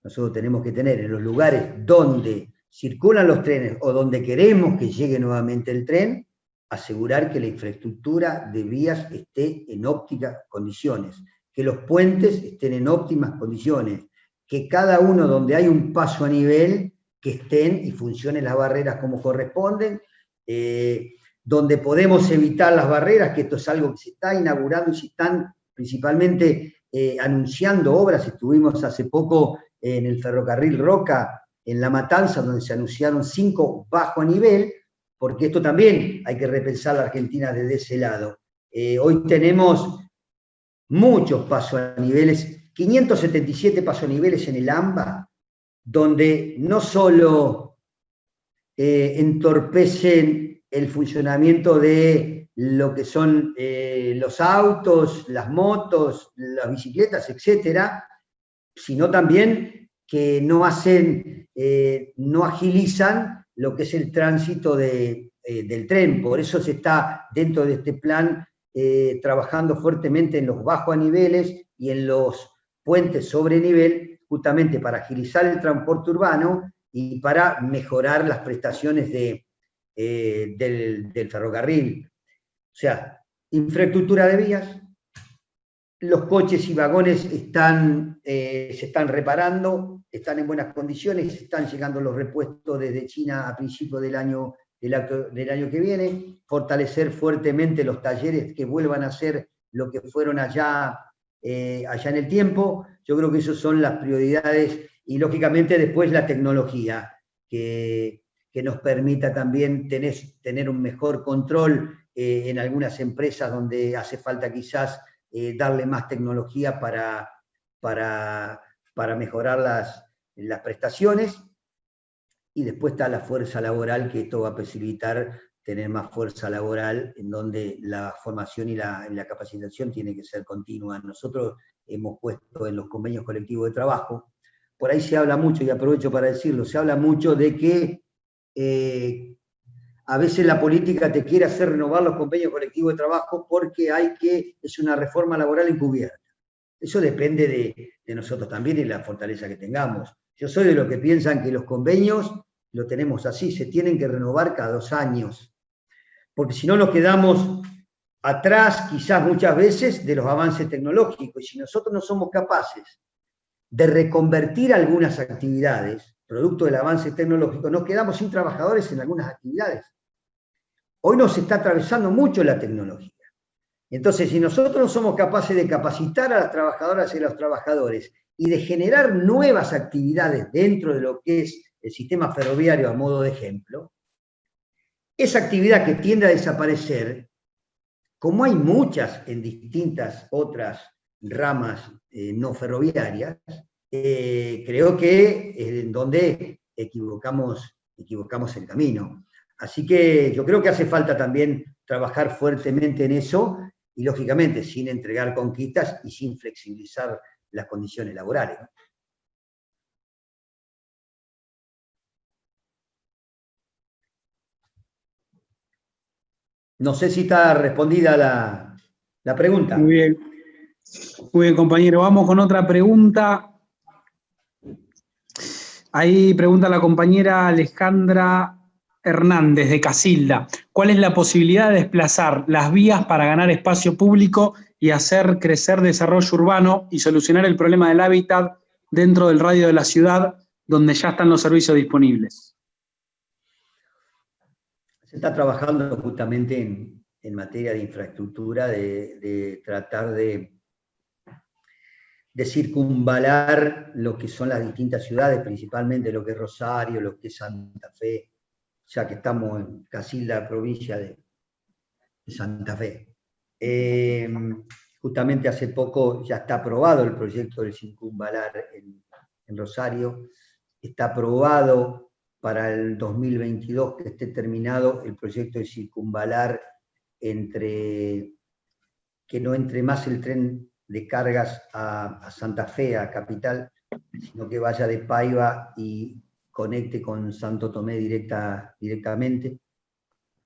Nosotros tenemos que tener en los lugares donde circulan los trenes o donde queremos que llegue nuevamente el tren, asegurar que la infraestructura de vías esté en óptimas condiciones, que los puentes estén en óptimas condiciones, que cada uno donde hay un paso a nivel, que estén y funcionen las barreras como corresponden, donde podemos evitar las barreras, que esto es algo que se está inaugurando y se están principalmente anunciando obras. Estuvimos hace poco en el ferrocarril Roca, en La Matanza, donde se anunciaron 5 bajo a nivel, porque esto también hay que repensar la Argentina desde ese lado. Hoy tenemos muchos pasos a niveles, 577 pasos a niveles en el AMBA, donde no solo entorpecen el funcionamiento de lo que son los autos, las motos, las bicicletas, etcétera, sino también que no agilizan lo que es el tránsito del tren. Por eso se está, dentro de este plan, trabajando fuertemente en los bajos niveles y en los puentes sobre nivel, justamente para agilizar el transporte urbano y para mejorar las prestaciones del ferrocarril. O sea, infraestructura de vías, los coches y vagones se están reparando, están en buenas condiciones, están llegando los repuestos desde China a principios del año que viene, fortalecer fuertemente los talleres que vuelvan a ser lo que fueron allá en el tiempo. Yo creo que esas son las prioridades, y lógicamente después la tecnología, que nos permita también tener un mejor control en algunas empresas donde hace falta quizás darle más tecnología para mejorar las prestaciones. Y después está la fuerza laboral, que esto va a posibilitar tener más fuerza laboral, en donde la formación y la capacitación tiene que ser continua. Nosotros hemos puesto en los convenios colectivos de trabajo, por ahí se habla mucho, y aprovecho para decirlo, se habla mucho de que a veces la política te quiere hacer renovar los convenios colectivos de trabajo porque es una reforma laboral encubierta. Eso depende de nosotros también y la fortaleza que tengamos. Yo soy de los que piensan que los convenios lo tenemos así, se tienen que renovar cada 2 años, porque si no nos quedamos atrás quizás muchas veces de los avances tecnológicos, y si nosotros no somos capaces de reconvertir algunas actividades, producto del avance tecnológico, nos quedamos sin trabajadores en algunas actividades. Hoy nos está atravesando mucho la tecnología. Entonces, si nosotros no somos capaces de capacitar a las trabajadoras y a los trabajadores y de generar nuevas actividades dentro de lo que es el sistema ferroviario, a modo de ejemplo, esa actividad que tiende a desaparecer, como hay muchas en distintas otras ramas no ferroviarias, creo que es en donde equivocamos el camino. Así que yo creo que hace falta también trabajar fuertemente en eso, y lógicamente sin entregar conquistas y sin flexibilizar las condiciones laborales. No sé si está respondida la pregunta. Muy bien, compañero. Vamos con otra pregunta. Ahí pregunta la compañera Alejandra Hernández de Casilda. ¿Cuál es la posibilidad de desplazar las vías para ganar espacio público y hacer crecer desarrollo urbano y solucionar el problema del hábitat dentro del radio de la ciudad donde ya están los servicios disponibles? Se está trabajando justamente en materia de infraestructura, de tratar de circunvalar lo que son las distintas ciudades, principalmente lo que es Rosario, lo que es Santa Fe, ya que estamos en Casilda, provincia de Santa Fe. Justamente hace poco ya está aprobado el proyecto del circunvalar en Rosario, está aprobado para el 2022 que esté terminado el proyecto de circunvalar que no entre más el tren de cargas a Santa Fe, a Capital, sino que vaya de Paiva y conecte con Santo Tomé directamente.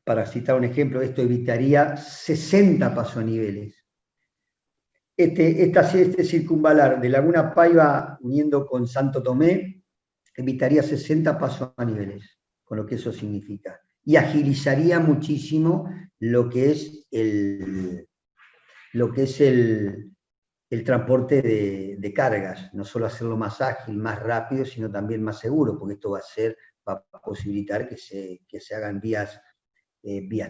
Para citar un ejemplo, esto evitaría 60 pasoaniveles. Este circunvalar de Laguna Paiva uniendo con Santo Tomé evitaría 60 pasoaniveles, con lo que eso significa. Y agilizaría muchísimo lo que es el transporte de cargas, no solo hacerlo más ágil, más rápido, sino también más seguro, porque esto va a posibilitar que se hagan vías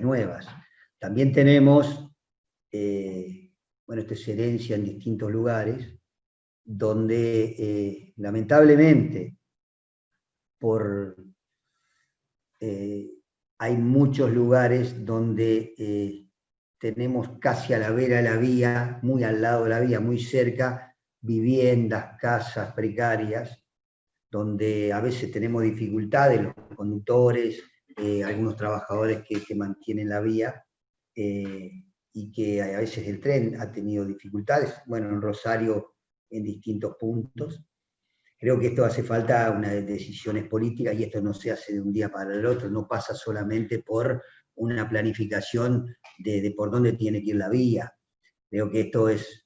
nuevas. También tenemos, esto es herencia en distintos lugares, donde lamentablemente hay muchos lugares donde tenemos casi a la vera de la vía, muy al lado de la vía, muy cerca, viviendas, casas precarias, donde a veces tenemos dificultades los conductores algunos trabajadores que mantienen la vía, y que a veces el tren ha tenido dificultades, bueno, en Rosario en distintos puntos. Creo que esto hace falta unas decisiones políticas y esto no se hace de un día para el otro, no pasa solamente por una planificación de por dónde tiene que ir la vía. Creo que esto es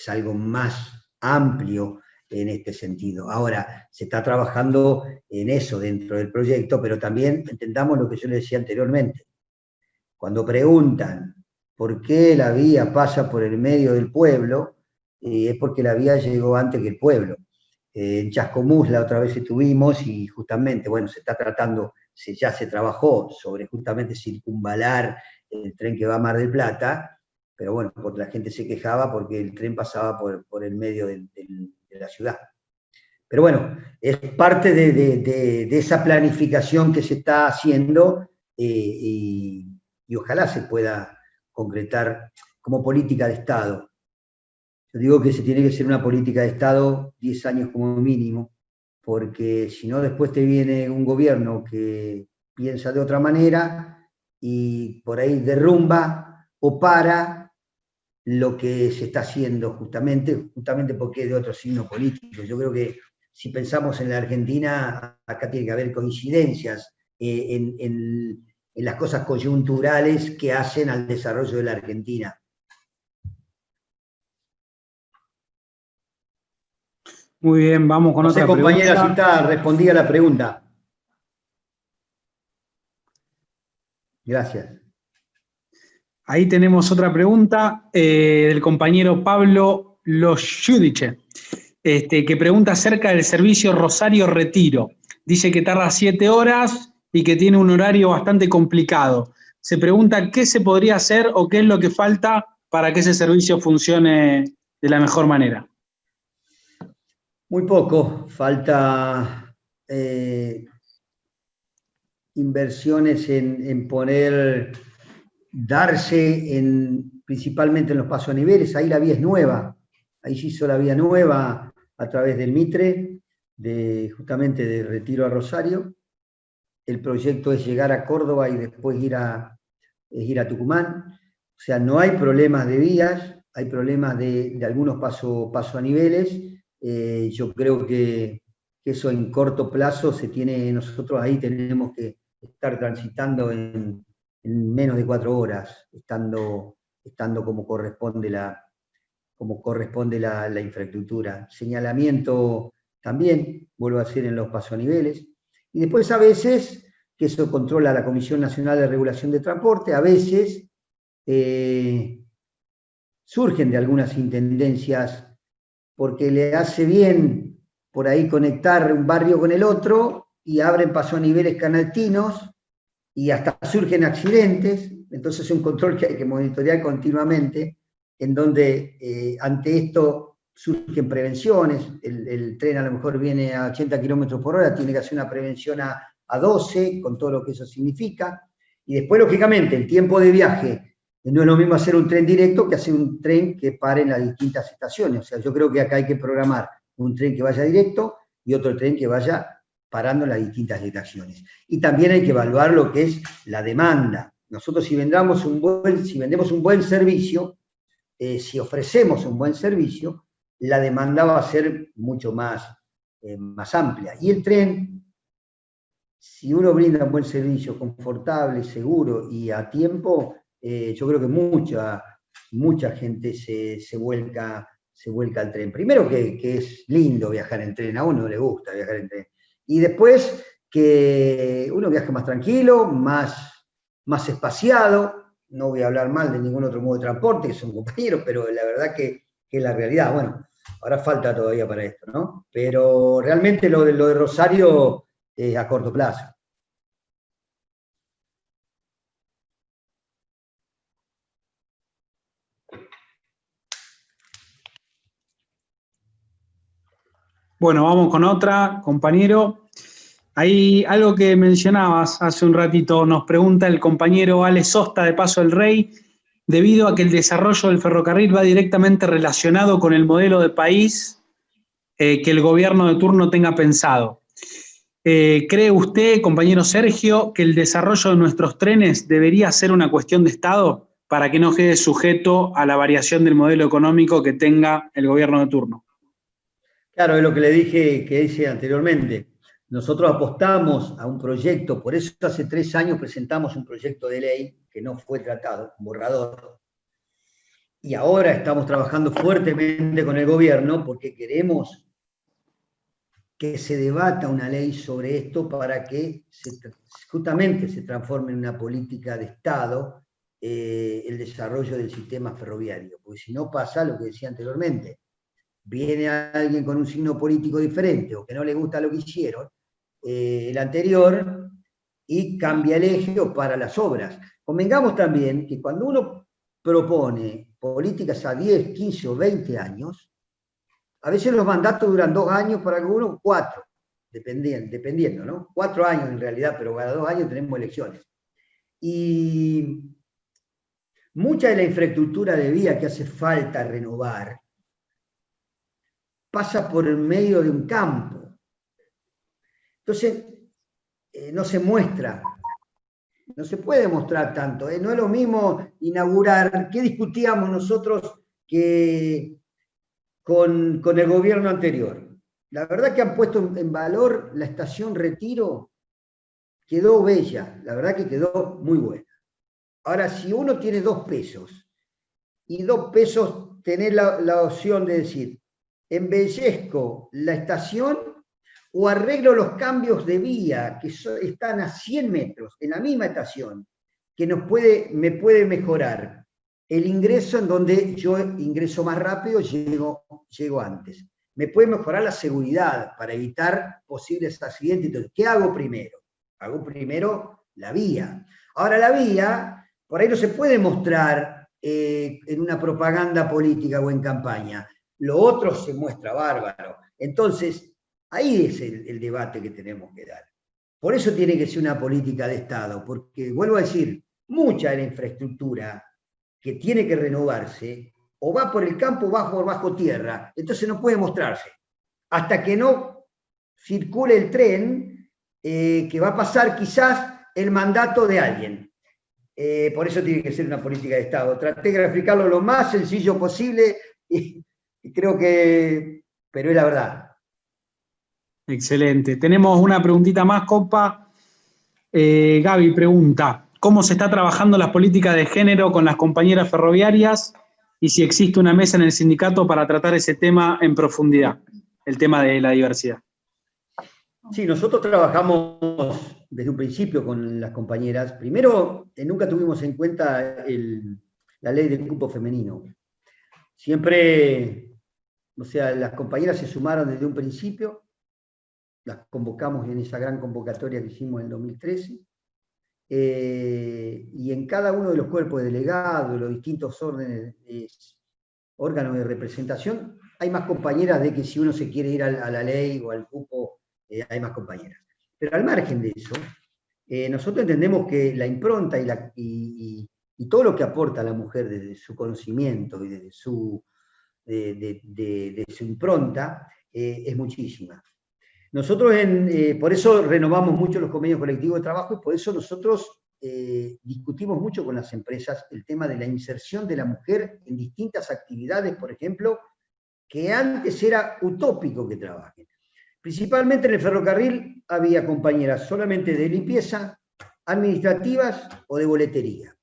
algo más amplio en este sentido. Ahora, se está trabajando en eso dentro del proyecto, pero también entendamos lo que yo les decía anteriormente. Cuando preguntan por qué la vía pasa por el medio del pueblo, es porque la vía llegó antes que el pueblo. En Chascomús la otra vez estuvimos y justamente, bueno, se está tratando, ya se trabajó sobre justamente circunvalar el tren que va a Mar del Plata, pero bueno, porque la gente se quejaba porque el tren pasaba por el medio de la ciudad. Pero bueno, es parte de esa planificación que se está haciendo, y ojalá se pueda concretar como política de Estado. Yo digo que se tiene que ser una política de Estado 10 años como mínimo, porque si no después te viene un gobierno que piensa de otra manera y por ahí derrumba o para lo que se está haciendo justamente porque es de otro signo político. Yo creo que si pensamos en la Argentina, acá tiene que haber coincidencias en las cosas coyunturales que hacen al desarrollo de la Argentina. Muy bien, vamos con otra pregunta. Compañera, si está respondida la pregunta. Gracias. Ahí tenemos otra pregunta del compañero Pablo Losjudice, que pregunta acerca del servicio Rosario Retiro. Dice que tarda 7 horas y que tiene un horario bastante complicado. Se pregunta qué se podría hacer o qué es lo que falta para que ese servicio funcione de la mejor manera. Muy poco, falta inversiones en poner, darse principalmente en los pasos a niveles. Ahí la vía es nueva, ahí se hizo la vía nueva a través del Mitre, justamente de Retiro a Rosario. El proyecto es llegar a Córdoba y después ir a Tucumán. O sea, no hay problemas de vías, hay problemas de algunos paso a niveles. Yo creo que eso en corto plazo nosotros ahí tenemos que estar transitando en menos de 4 horas, estando como corresponde la infraestructura. Señalamiento también, vuelvo a decir, en los pasos a niveles. Y después a veces, que eso controla la Comisión Nacional de Regulación de Transporte, a veces surgen de algunas intendencias porque le hace bien por ahí conectar un barrio con el otro y abren paso a niveles canaltinos y hasta surgen accidentes. Entonces es un control que hay que monitorear continuamente, en donde ante esto surgen prevenciones. El tren a lo mejor viene a 80 kilómetros por hora, tiene que hacer una prevención a 12, con todo lo que eso significa. Y después, lógicamente, el tiempo de viaje, no es lo mismo hacer un tren directo que hacer un tren que pare en las distintas estaciones. O sea, yo creo que acá hay que programar un tren que vaya directo y otro tren que vaya parando en las distintas estaciones. Y también hay que evaluar lo que es la demanda. Nosotros si vendemos un buen servicio, si ofrecemos un buen servicio, la demanda va a ser mucho más amplia. Y el tren, si uno brinda un buen servicio, confortable, seguro y a tiempo, yo creo que mucha gente se vuelca al tren. Primero que es lindo viajar en tren, a uno le gusta viajar en tren. Y después que uno viaje más tranquilo, más espaciado. No voy a hablar mal de ningún otro modo de transporte, que son compañeros, pero la verdad que es la realidad. Bueno, ahora falta todavía para esto, ¿no? Pero realmente lo de Rosario es a corto plazo. Bueno, vamos con otra, compañero. Hay algo que mencionabas hace un ratito, nos pregunta el compañero Ale Sosta de Paso del Rey, debido a que el desarrollo del ferrocarril va directamente relacionado con el modelo de país que el gobierno de turno tenga pensado. ¿Cree usted, compañero Sergio, que el desarrollo de nuestros trenes debería ser una cuestión de Estado para que no quede sujeto a la variación del modelo económico que tenga el gobierno de turno? Claro, es lo que le dije, que hice anteriormente. Nosotros apostamos a un proyecto, por eso hace 3 años presentamos un proyecto de ley que no fue tratado, un borrador, y ahora estamos trabajando fuertemente con el gobierno porque queremos que se debata una ley sobre esto para que justamente se transforme en una política de Estado el desarrollo del sistema ferroviario, porque si no pasa lo que decía anteriormente, viene alguien con un signo político diferente o que no le gusta lo que hicieron el anterior y cambia el eje o para las obras. Convengamos también que cuando uno propone políticas a 10, 15 o 20 años, a veces los mandatos duran 2 años para algunos, 4, dependiendo, ¿no? 4 años en realidad, pero cada 2 años tenemos elecciones. Y mucha de la infraestructura de vía que hace falta renovar pasa por el medio de un campo. Entonces, no se muestra, no se puede mostrar tanto. No es lo mismo inaugurar, ¿qué discutíamos nosotros que con el gobierno anterior? La verdad que han puesto en valor la estación Retiro, quedó bella, la verdad que quedó muy buena. Ahora, si uno tiene 2 pesos, y 2 pesos tener la opción de decir, embellezco la estación o arreglo los cambios de vía que están a 100 metros en la misma estación, que me puede mejorar el ingreso en donde yo ingreso más rápido, llego antes. Me puede mejorar la seguridad para evitar posibles accidentes. Entonces, ¿qué hago primero? Hago primero la vía. Ahora, la vía, por ahí no se puede mostrar en una propaganda política o en campaña. Lo otro se muestra bárbaro. Entonces, ahí es el debate que tenemos que dar. Por eso tiene que ser una política de Estado, porque, vuelvo a decir, mucha de la infraestructura que tiene que renovarse, o va por el campo o va por bajo tierra, entonces no puede mostrarse. Hasta que no circule el tren, que va a pasar quizás el mandato de alguien. Por eso tiene que ser una política de Estado. Traté de graficarlo lo más sencillo posible y creo que, pero es la verdad. Excelente. Tenemos una preguntita más, compa. Gaby pregunta, ¿cómo se está trabajando las políticas de género con las compañeras ferroviarias y si existe una mesa en el sindicato para tratar ese tema en profundidad, el tema de la diversidad? Sí, nosotros trabajamos desde un principio con las compañeras. Primero, nunca tuvimos en cuenta la ley del cupo femenino. Siempre, o sea, las compañeras se sumaron desde un principio, las convocamos en esa gran convocatoria que hicimos en el 2013, y en cada uno de los cuerpos de delegados, los distintos órganos de representación, hay más compañeras de que si uno se quiere ir a la ley o al cupo, hay más compañeras. Pero al margen de eso, nosotros entendemos que la impronta y todo lo que aporta a la mujer desde su conocimiento y desde su impronta es muchísima. Nosotros por eso renovamos mucho los convenios colectivos de trabajo y por eso nosotros discutimos mucho con las empresas el tema de la inserción de la mujer en distintas actividades, por ejemplo, que antes era utópico que trabajen. Principalmente en el ferrocarril había compañeras solamente de limpieza, administrativas o de boletería.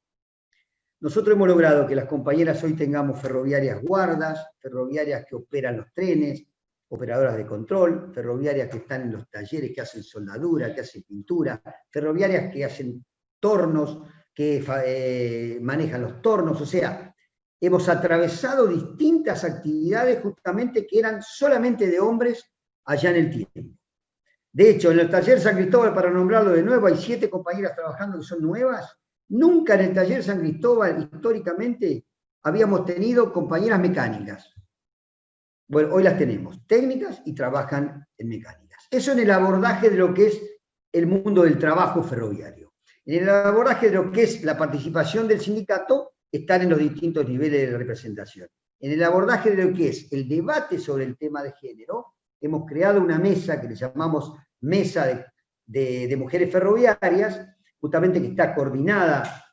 Nosotros hemos logrado que las compañeras hoy tengamos ferroviarias guardas, ferroviarias que operan los trenes, operadoras de control, ferroviarias que están en los talleres, que hacen soldadura, que hacen pintura, ferroviarias que hacen tornos, que manejan los tornos, o sea, hemos atravesado distintas actividades justamente que eran solamente de hombres allá en el tiempo. De hecho, en el taller San Cristóbal, para nombrarlo de nuevo, hay 7 compañeras trabajando que son nuevas. Nunca en el taller San Cristóbal, históricamente, habíamos tenido compañeras mecánicas. Bueno, hoy las tenemos, técnicas y trabajan en mecánicas. Eso en el abordaje de lo que es el mundo del trabajo ferroviario. En el abordaje de lo que es la participación del sindicato, están en los distintos niveles de representación. En el abordaje de lo que es el debate sobre el tema de género, hemos creado una mesa que le llamamos Mesa de mujeres ferroviarias, justamente que está coordinada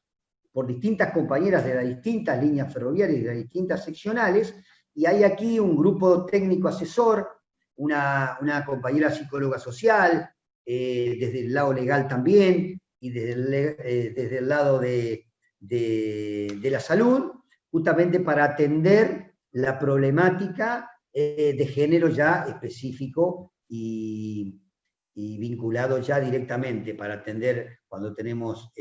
por distintas compañeras de las distintas líneas ferroviarias y de las distintas seccionales, y hay aquí un grupo técnico asesor, una compañera psicóloga social, desde el lado legal también, y desde el lado de la salud, justamente para atender la problemática de género ya específico y vinculado ya directamente, para atender cuando tenemos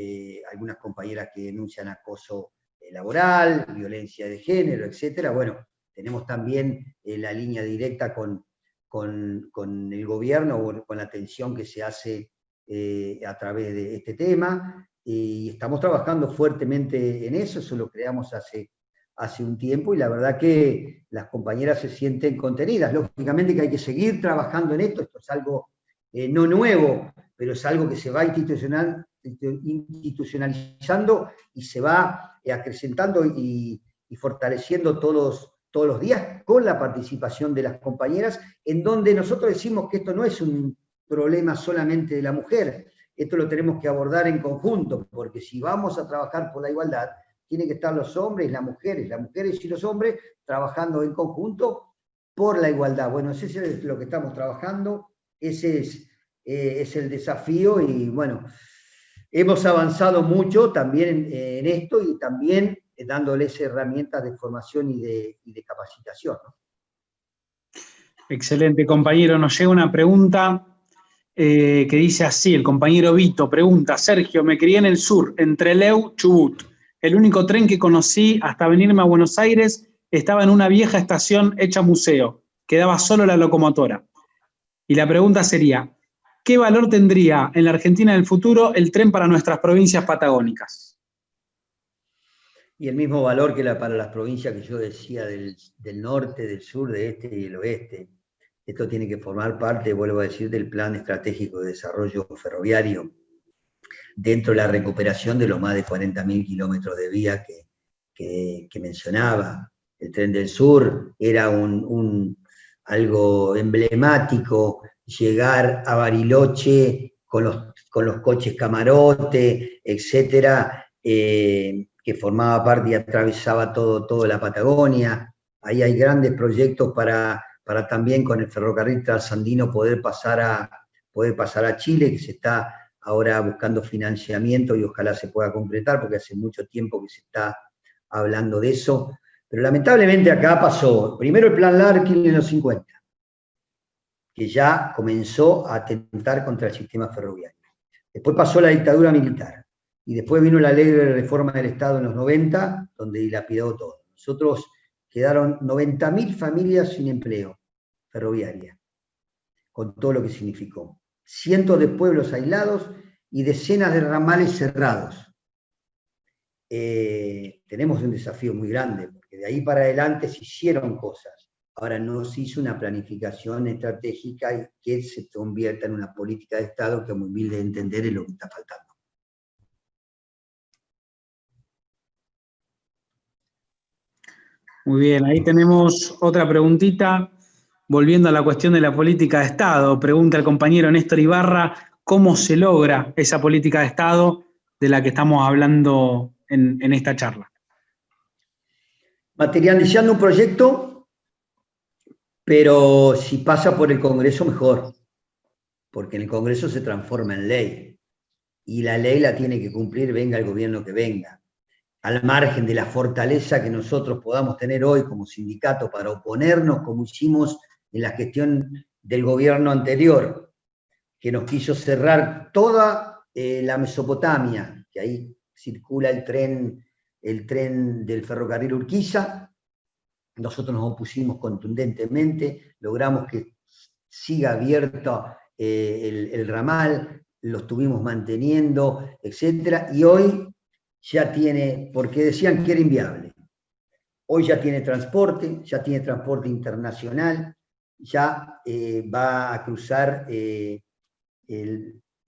algunas compañeras que denuncian acoso laboral, violencia de género, etcétera. Bueno, tenemos también la línea directa con el gobierno, o con la atención que se hace a través de este tema, y estamos trabajando fuertemente en eso lo creamos hace un tiempo, y la verdad que las compañeras se sienten contenidas. Lógicamente que hay que seguir trabajando en esto es algo no nuevo, pero es algo que se va institucionalizando y se va acrecentando y fortaleciendo todos los días, con la participación de las compañeras, en donde nosotros decimos que esto no es un problema solamente de la mujer, esto lo tenemos que abordar en conjunto, porque si vamos a trabajar por la igualdad, tienen que estar los hombres, las mujeres y los hombres trabajando en conjunto por la igualdad. Bueno, ese es lo que estamos trabajando, ese es el desafío, y bueno, hemos avanzado mucho también en esto, y también dándoles herramientas de formación y de capacitación, ¿no? Excelente, compañero. Nos llega una pregunta que dice así, el compañero Vito pregunta: Sergio, me crié en el sur, en Trelew, Chubut. El único tren que conocí hasta venirme a Buenos Aires estaba en una vieja estación hecha museo. Quedaba solo la locomotora. Y la pregunta sería: ¿qué valor tendría en la Argentina del futuro el tren para nuestras provincias patagónicas? Y el mismo valor que para las provincias que yo decía del norte, del sur, del este y del oeste. Esto tiene que formar parte, vuelvo a decir, del Plan Estratégico de Desarrollo Ferroviario, dentro de la recuperación de los más de 40.000 kilómetros de vía que mencionaba. El Tren del Sur era algo emblemático, llegar a Bariloche con los coches camarote, etcétera, que formaba parte y atravesaba toda la Patagonia. Ahí hay grandes proyectos para también con el ferrocarril transandino poder pasar a Chile, que se está ahora buscando financiamiento y ojalá se pueda concretar, porque hace mucho tiempo que se está hablando de eso. Pero lamentablemente acá pasó primero el Plan Larkin en los 50, que ya comenzó a atentar contra el sistema ferroviario. Después pasó la dictadura militar, y después vino la ley de reforma del Estado en los 90, donde dilapidó todo. Nosotros quedaron 90.000 familias sin empleo ferroviaria, con todo lo que significó. Cientos de pueblos aislados y decenas de ramales cerrados. Tenemos un desafío muy grande, porque de ahí para adelante se hicieron cosas. Ahora no se hizo una planificación estratégica y que se convierta en una política de Estado, que, muy humilde de entender, es lo que está faltando. Muy bien, ahí tenemos otra preguntita. Volviendo a la cuestión de la política de Estado, pregunta el compañero Néstor Ibarra: ¿cómo se logra esa política de Estado de la que estamos hablando en esta charla? Materializando un proyecto, pero si pasa por el Congreso, mejor, porque en el Congreso se transforma en ley, y la ley la tiene que cumplir, venga el gobierno que venga. Al margen de la fortaleza que nosotros podamos tener hoy como sindicato para oponernos, como hicimos en la gestión del gobierno anterior, que nos quiso cerrar toda la Mesopotamia, que ahí circula el tren del ferrocarril Urquiza. Nosotros nos opusimos contundentemente, logramos que siga abierto el ramal, lo estuvimos manteniendo, etcétera, y hoy ya tiene, porque decían que era inviable, hoy ya tiene transporte internacional, ya va a cruzar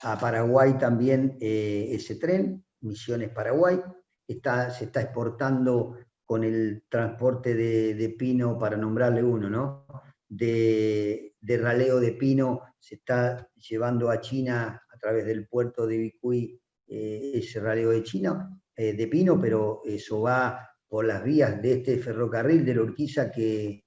a Paraguay también ese tren, Misiones Paraguay, se está exportando con el transporte de pino, para nombrarle uno, ¿no? De raleo de pino, se está llevando a China a través del puerto de Vicuña ese raleo de Pino, pero eso va por las vías de este ferrocarril de la Urquiza que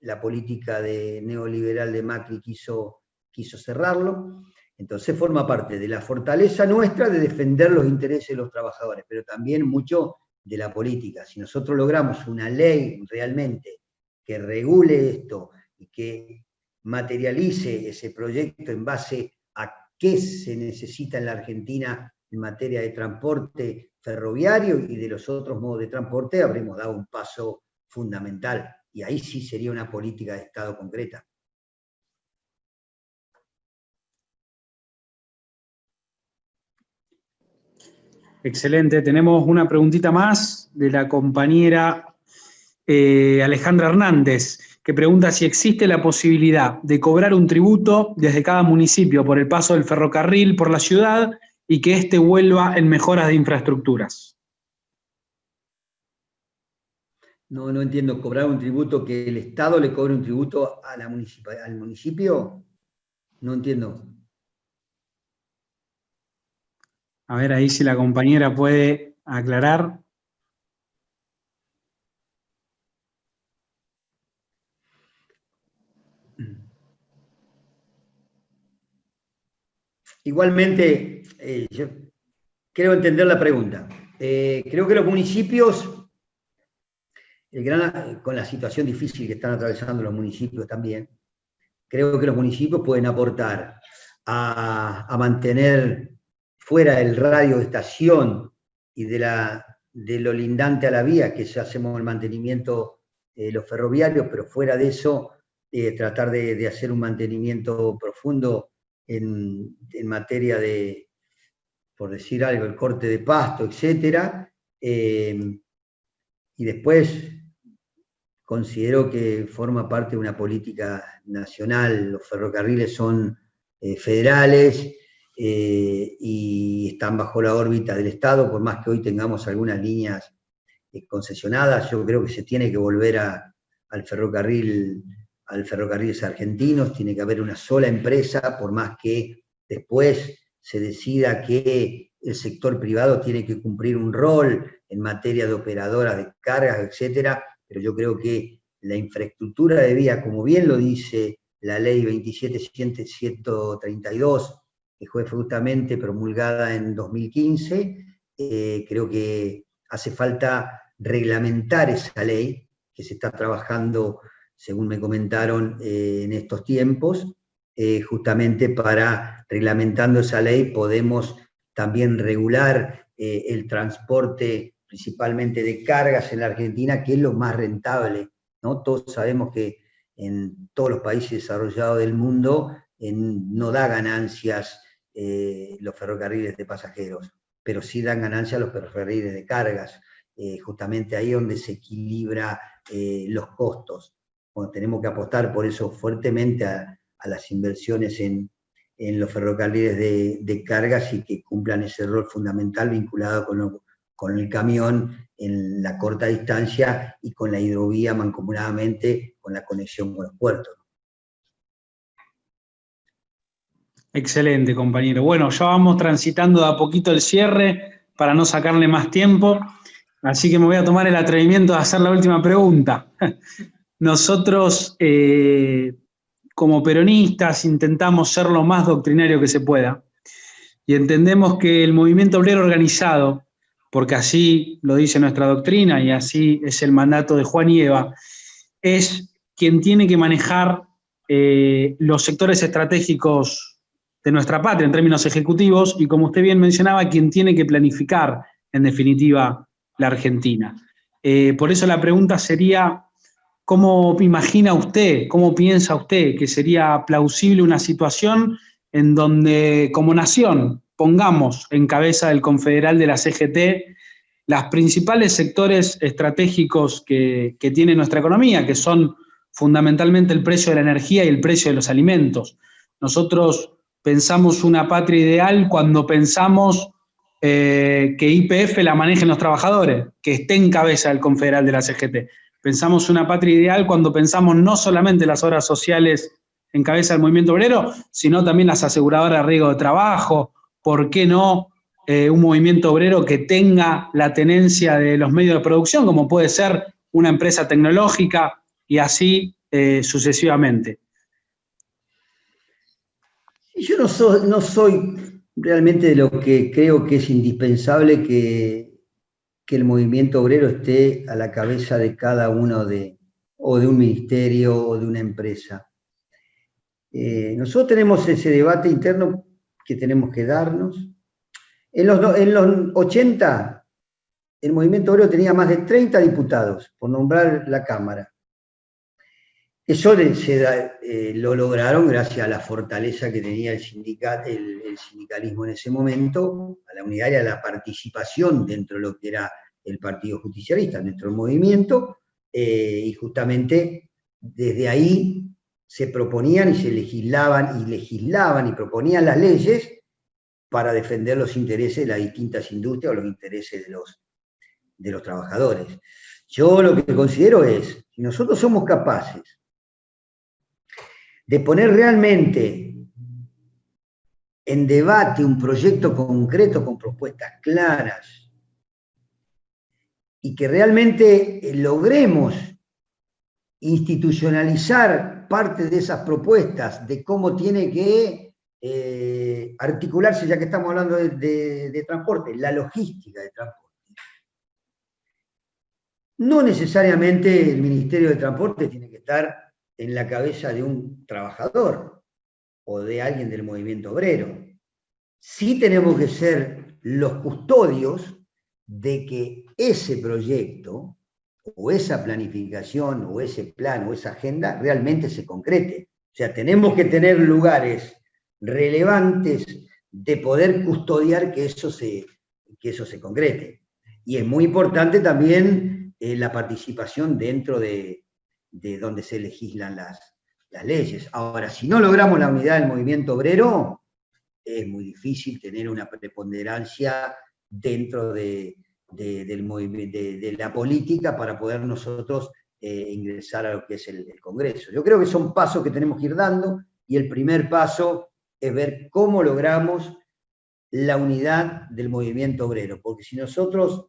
la política neoliberal de Macri quiso cerrarlo. Entonces forma parte de la fortaleza nuestra de defender los intereses de los trabajadores, pero también mucho de la política. Si nosotros logramos una ley realmente que regule esto y que materialice ese proyecto en base a qué se necesita en la Argentina en materia de transporte ferroviario y de los otros modos de transporte, habremos dado un paso fundamental. Y ahí sí sería una política de Estado concreta. Excelente. Tenemos una preguntita más de la compañera Alejandra Hernández, que pregunta si existe la posibilidad de cobrar un tributo desde cada municipio por el paso del ferrocarril por la ciudad y que éste vuelva en mejoras de infraestructuras. No entiendo, cobrar un tributo, que el Estado le cobre un tributo a al municipio, no entiendo. A ver ahí si la compañera puede aclarar. Igualmente, yo creo entender la pregunta. Creo que los municipios, con la situación difícil que están atravesando los municipios también, creo que los municipios pueden aportar a mantener fuera el radio de estación y de lo lindante a la vía, que ya hacemos el mantenimiento de los ferroviarios, pero fuera de eso, tratar de hacer un mantenimiento profundo en materia de, por decir algo, el corte de pasto, etc. Y después considero que forma parte de una política nacional. Los ferrocarriles son federales y están bajo la órbita del Estado, por más que hoy tengamos algunas líneas concesionadas. Yo creo que se tiene que volver al ferrocarriles argentinos, tiene que haber una sola empresa, por más que después se decida que el sector privado tiene que cumplir un rol en materia de operadoras de cargas, etcétera, pero yo creo que la infraestructura de vía, como bien lo dice la ley 27.132, que fue justamente promulgada en 2015, creo que hace falta reglamentar esa ley, que se está trabajando, según me comentaron, en estos tiempos, justamente para, reglamentando esa ley, podemos también regular el transporte, principalmente de cargas en la Argentina, que es lo más rentable, ¿no? Todos sabemos que en todos los países desarrollados del mundo no da ganancias los ferrocarriles de pasajeros, pero sí dan ganancias los ferrocarriles de cargas, justamente ahí donde se equilibra los costos. Bueno, tenemos que apostar por eso fuertemente a las inversiones en los ferrocarriles de cargas y que cumplan ese rol fundamental vinculado con el camión en la corta distancia y con la hidrovía mancomunadamente con la conexión con los puertos. Excelente, compañero. Bueno, ya vamos transitando de a poquito el cierre para no sacarle más tiempo, así que me voy a tomar el atrevimiento de hacer la última pregunta. Nosotros, como peronistas, intentamos ser lo más doctrinario que se pueda y entendemos que el movimiento obrero organizado, porque así lo dice nuestra doctrina y así es el mandato de Juan y Eva, es quien tiene que manejar los sectores estratégicos de nuestra patria en términos ejecutivos y, como usted bien mencionaba, quien tiene que planificar, en definitiva, la Argentina. Por eso la pregunta sería, ¿cómo imagina usted, cómo piensa usted que sería plausible una situación en donde, como nación, pongamos en cabeza del confederal de la CGT los principales sectores estratégicos que tiene nuestra economía, que son fundamentalmente el precio de la energía y el precio de los alimentos? Nosotros pensamos una patria ideal cuando pensamos que YPF la manejen los trabajadores, que esté en cabeza del confederal de la CGT. Pensamos una patria ideal cuando pensamos no solamente las obras sociales encabeza el movimiento obrero, sino también las aseguradoras de riesgo de trabajo. ¿Por qué no un movimiento obrero que tenga la tenencia de los medios de producción, como puede ser una empresa tecnológica, y así sucesivamente? Yo no soy realmente de lo que creo que es indispensable que el movimiento obrero esté a la cabeza de cada uno o de un ministerio o de una empresa. Nosotros tenemos ese debate interno que tenemos que darnos. En los 80, el movimiento obrero tenía más de 30 diputados, por nombrar la Cámara. Eso lo lograron gracias a la fortaleza que tenía el sindicalismo en ese momento, a la unidad y a la participación dentro de lo que era el Partido Justicialista, nuestro movimiento, y justamente desde ahí se proponían y se legislaban y proponían las leyes para defender los intereses de las distintas industrias o los intereses de los trabajadores. Yo lo que considero es, si nosotros somos capaces de poner realmente en debate un proyecto concreto con propuestas claras y que realmente logremos institucionalizar parte de esas propuestas de cómo tiene que articularse, ya que estamos hablando de transporte, la logística de transporte. No necesariamente el Ministerio de Transporte tiene que estar en la cabeza de un trabajador o de alguien del movimiento obrero. Sí tenemos que ser los custodios de que ese proyecto o esa planificación o ese plan o esa agenda realmente se concrete. O sea, tenemos que tener lugares relevantes de poder custodiar que eso se concrete. Y es muy importante también la participación dentro de donde se legislan las leyes. Ahora, si no logramos la unidad del movimiento obrero, es muy difícil tener una preponderancia dentro de la política para poder nosotros ingresar a lo que es el Congreso. Yo creo que son pasos que tenemos que ir dando, y el primer paso es ver cómo logramos la unidad del movimiento obrero, porque si nosotros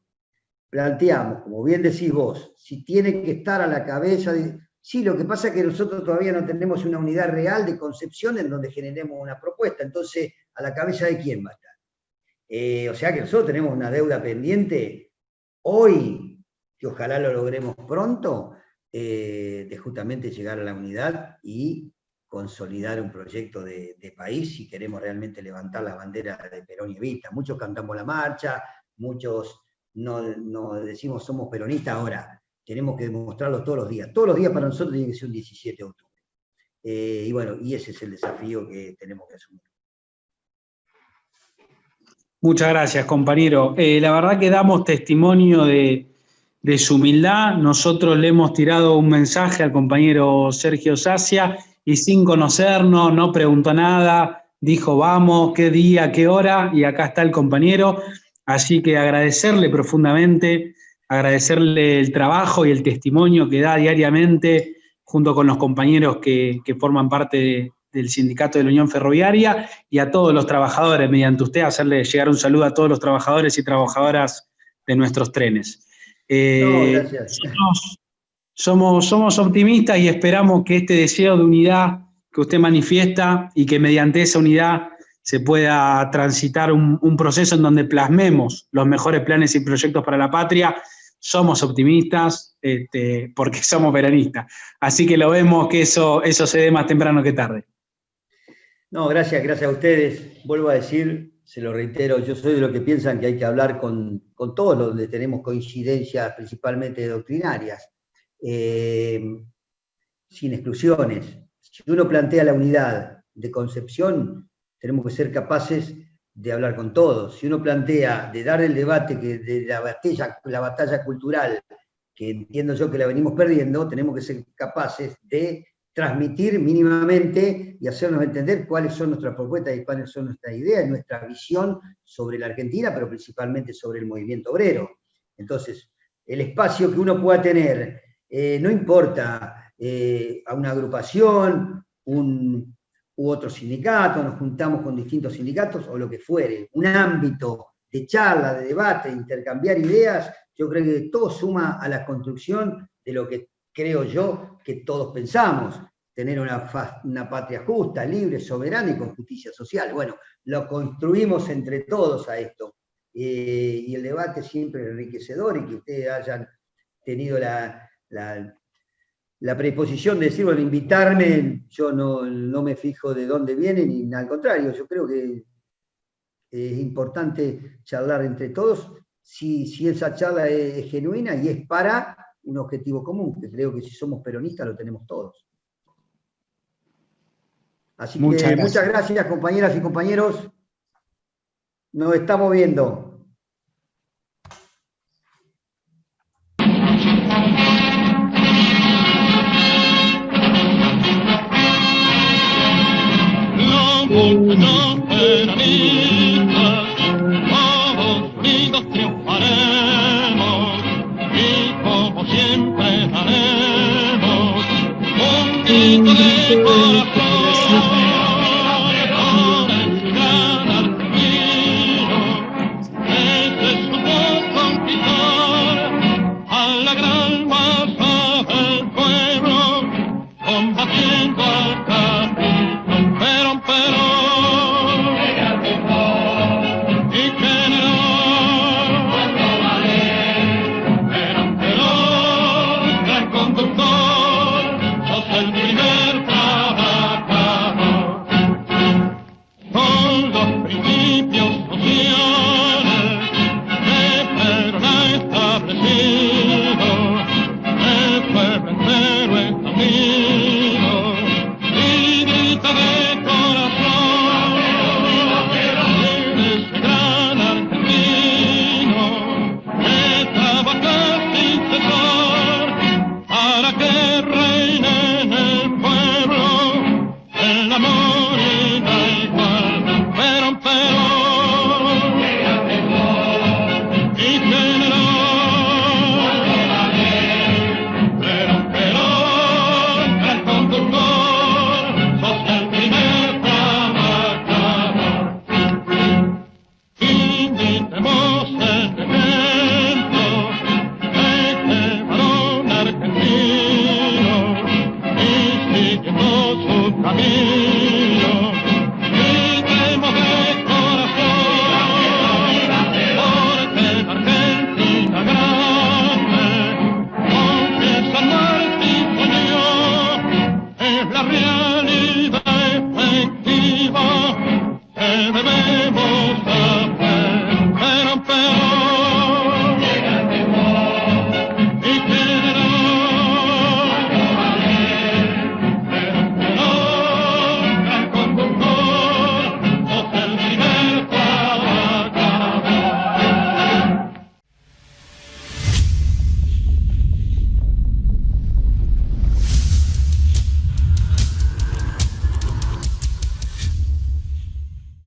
planteamos, como bien decís vos, si tiene que estar a la cabeza sí, lo que pasa es que nosotros todavía no tenemos una unidad real de concepción en donde generemos una propuesta, entonces, ¿a la cabeza de quién va a estar? O sea que nosotros tenemos una deuda pendiente hoy, que ojalá lo logremos pronto, de justamente llegar a la unidad y consolidar un proyecto de país si queremos realmente levantar la bandera de Perón y Evita. Muchos cantamos la marcha, muchos no decimos somos peronistas, ahora tenemos que demostrarlo todos los días. Todos los días para nosotros tiene que ser un 17 de octubre. Y bueno, y ese es el desafío que tenemos que asumir. Muchas gracias, compañero. La verdad que damos testimonio de su humildad. Nosotros le hemos tirado un mensaje al compañero Sergio Sacia y sin conocernos, no preguntó nada, dijo vamos, qué día, qué hora, y acá está el compañero. Así que agradecerle profundamente, agradecerle el trabajo y el testimonio que da diariamente junto con los compañeros que forman parte del sindicato de la Unión Ferroviaria, y a todos los trabajadores, mediante usted, hacerle llegar un saludo a todos los trabajadores y trabajadoras de nuestros trenes. No, gracias. Somos optimistas y esperamos que este deseo de unidad que usted manifiesta y que mediante esa unidad se pueda transitar un proceso en donde plasmemos los mejores planes y proyectos para la patria. Somos optimistas porque somos peronistas. Así que lo vemos que eso se dé más temprano que tarde. No, gracias a ustedes. Vuelvo a decir, se lo reitero, yo soy de los que piensan que hay que hablar con todos los donde tenemos coincidencias principalmente doctrinarias, sin exclusiones. Si uno plantea la unidad de concepción, tenemos que ser capaces de hablar con todos. Si uno plantea de dar el debate de la batalla cultural, que entiendo yo que la venimos perdiendo, tenemos que ser capaces de transmitir mínimamente y hacernos entender cuáles son nuestras propuestas y cuáles son nuestras ideas y nuestra visión sobre la Argentina, pero principalmente sobre el movimiento obrero. Entonces, el espacio que uno pueda tener, no importa a una agrupación u otro sindicato, nos juntamos con distintos sindicatos o lo que fuere, un ámbito de charla, de debate, de intercambiar ideas, yo creo que todo suma a la construcción de lo que creo yo que todos pensamos, tener una patria justa, libre, soberana y con justicia social. Bueno, lo construimos entre todos a esto. Y el debate siempre es enriquecedor, y que ustedes hayan tenido la predisposición de decir, bueno, invitarme, yo no me fijo de dónde vienen, y al contrario, yo creo que es importante charlar entre todos, si esa charla es genuina y es para un objetivo común, que creo que si somos peronistas lo tenemos todos. Así que muchas gracias, compañeras y compañeros. Nos estamos viendo. Los peronistas, todos unidos triunfaremos, y como siempre haremos un grito de corazón por el gran argentino. Ese es su voz conquistar a la gran masa del pueblo, combatiendo al capital. Perón, y general, cuando vale, Perón, gran conductor, sos el primer trabajador. Son los principios sociales que Perón ha establecido.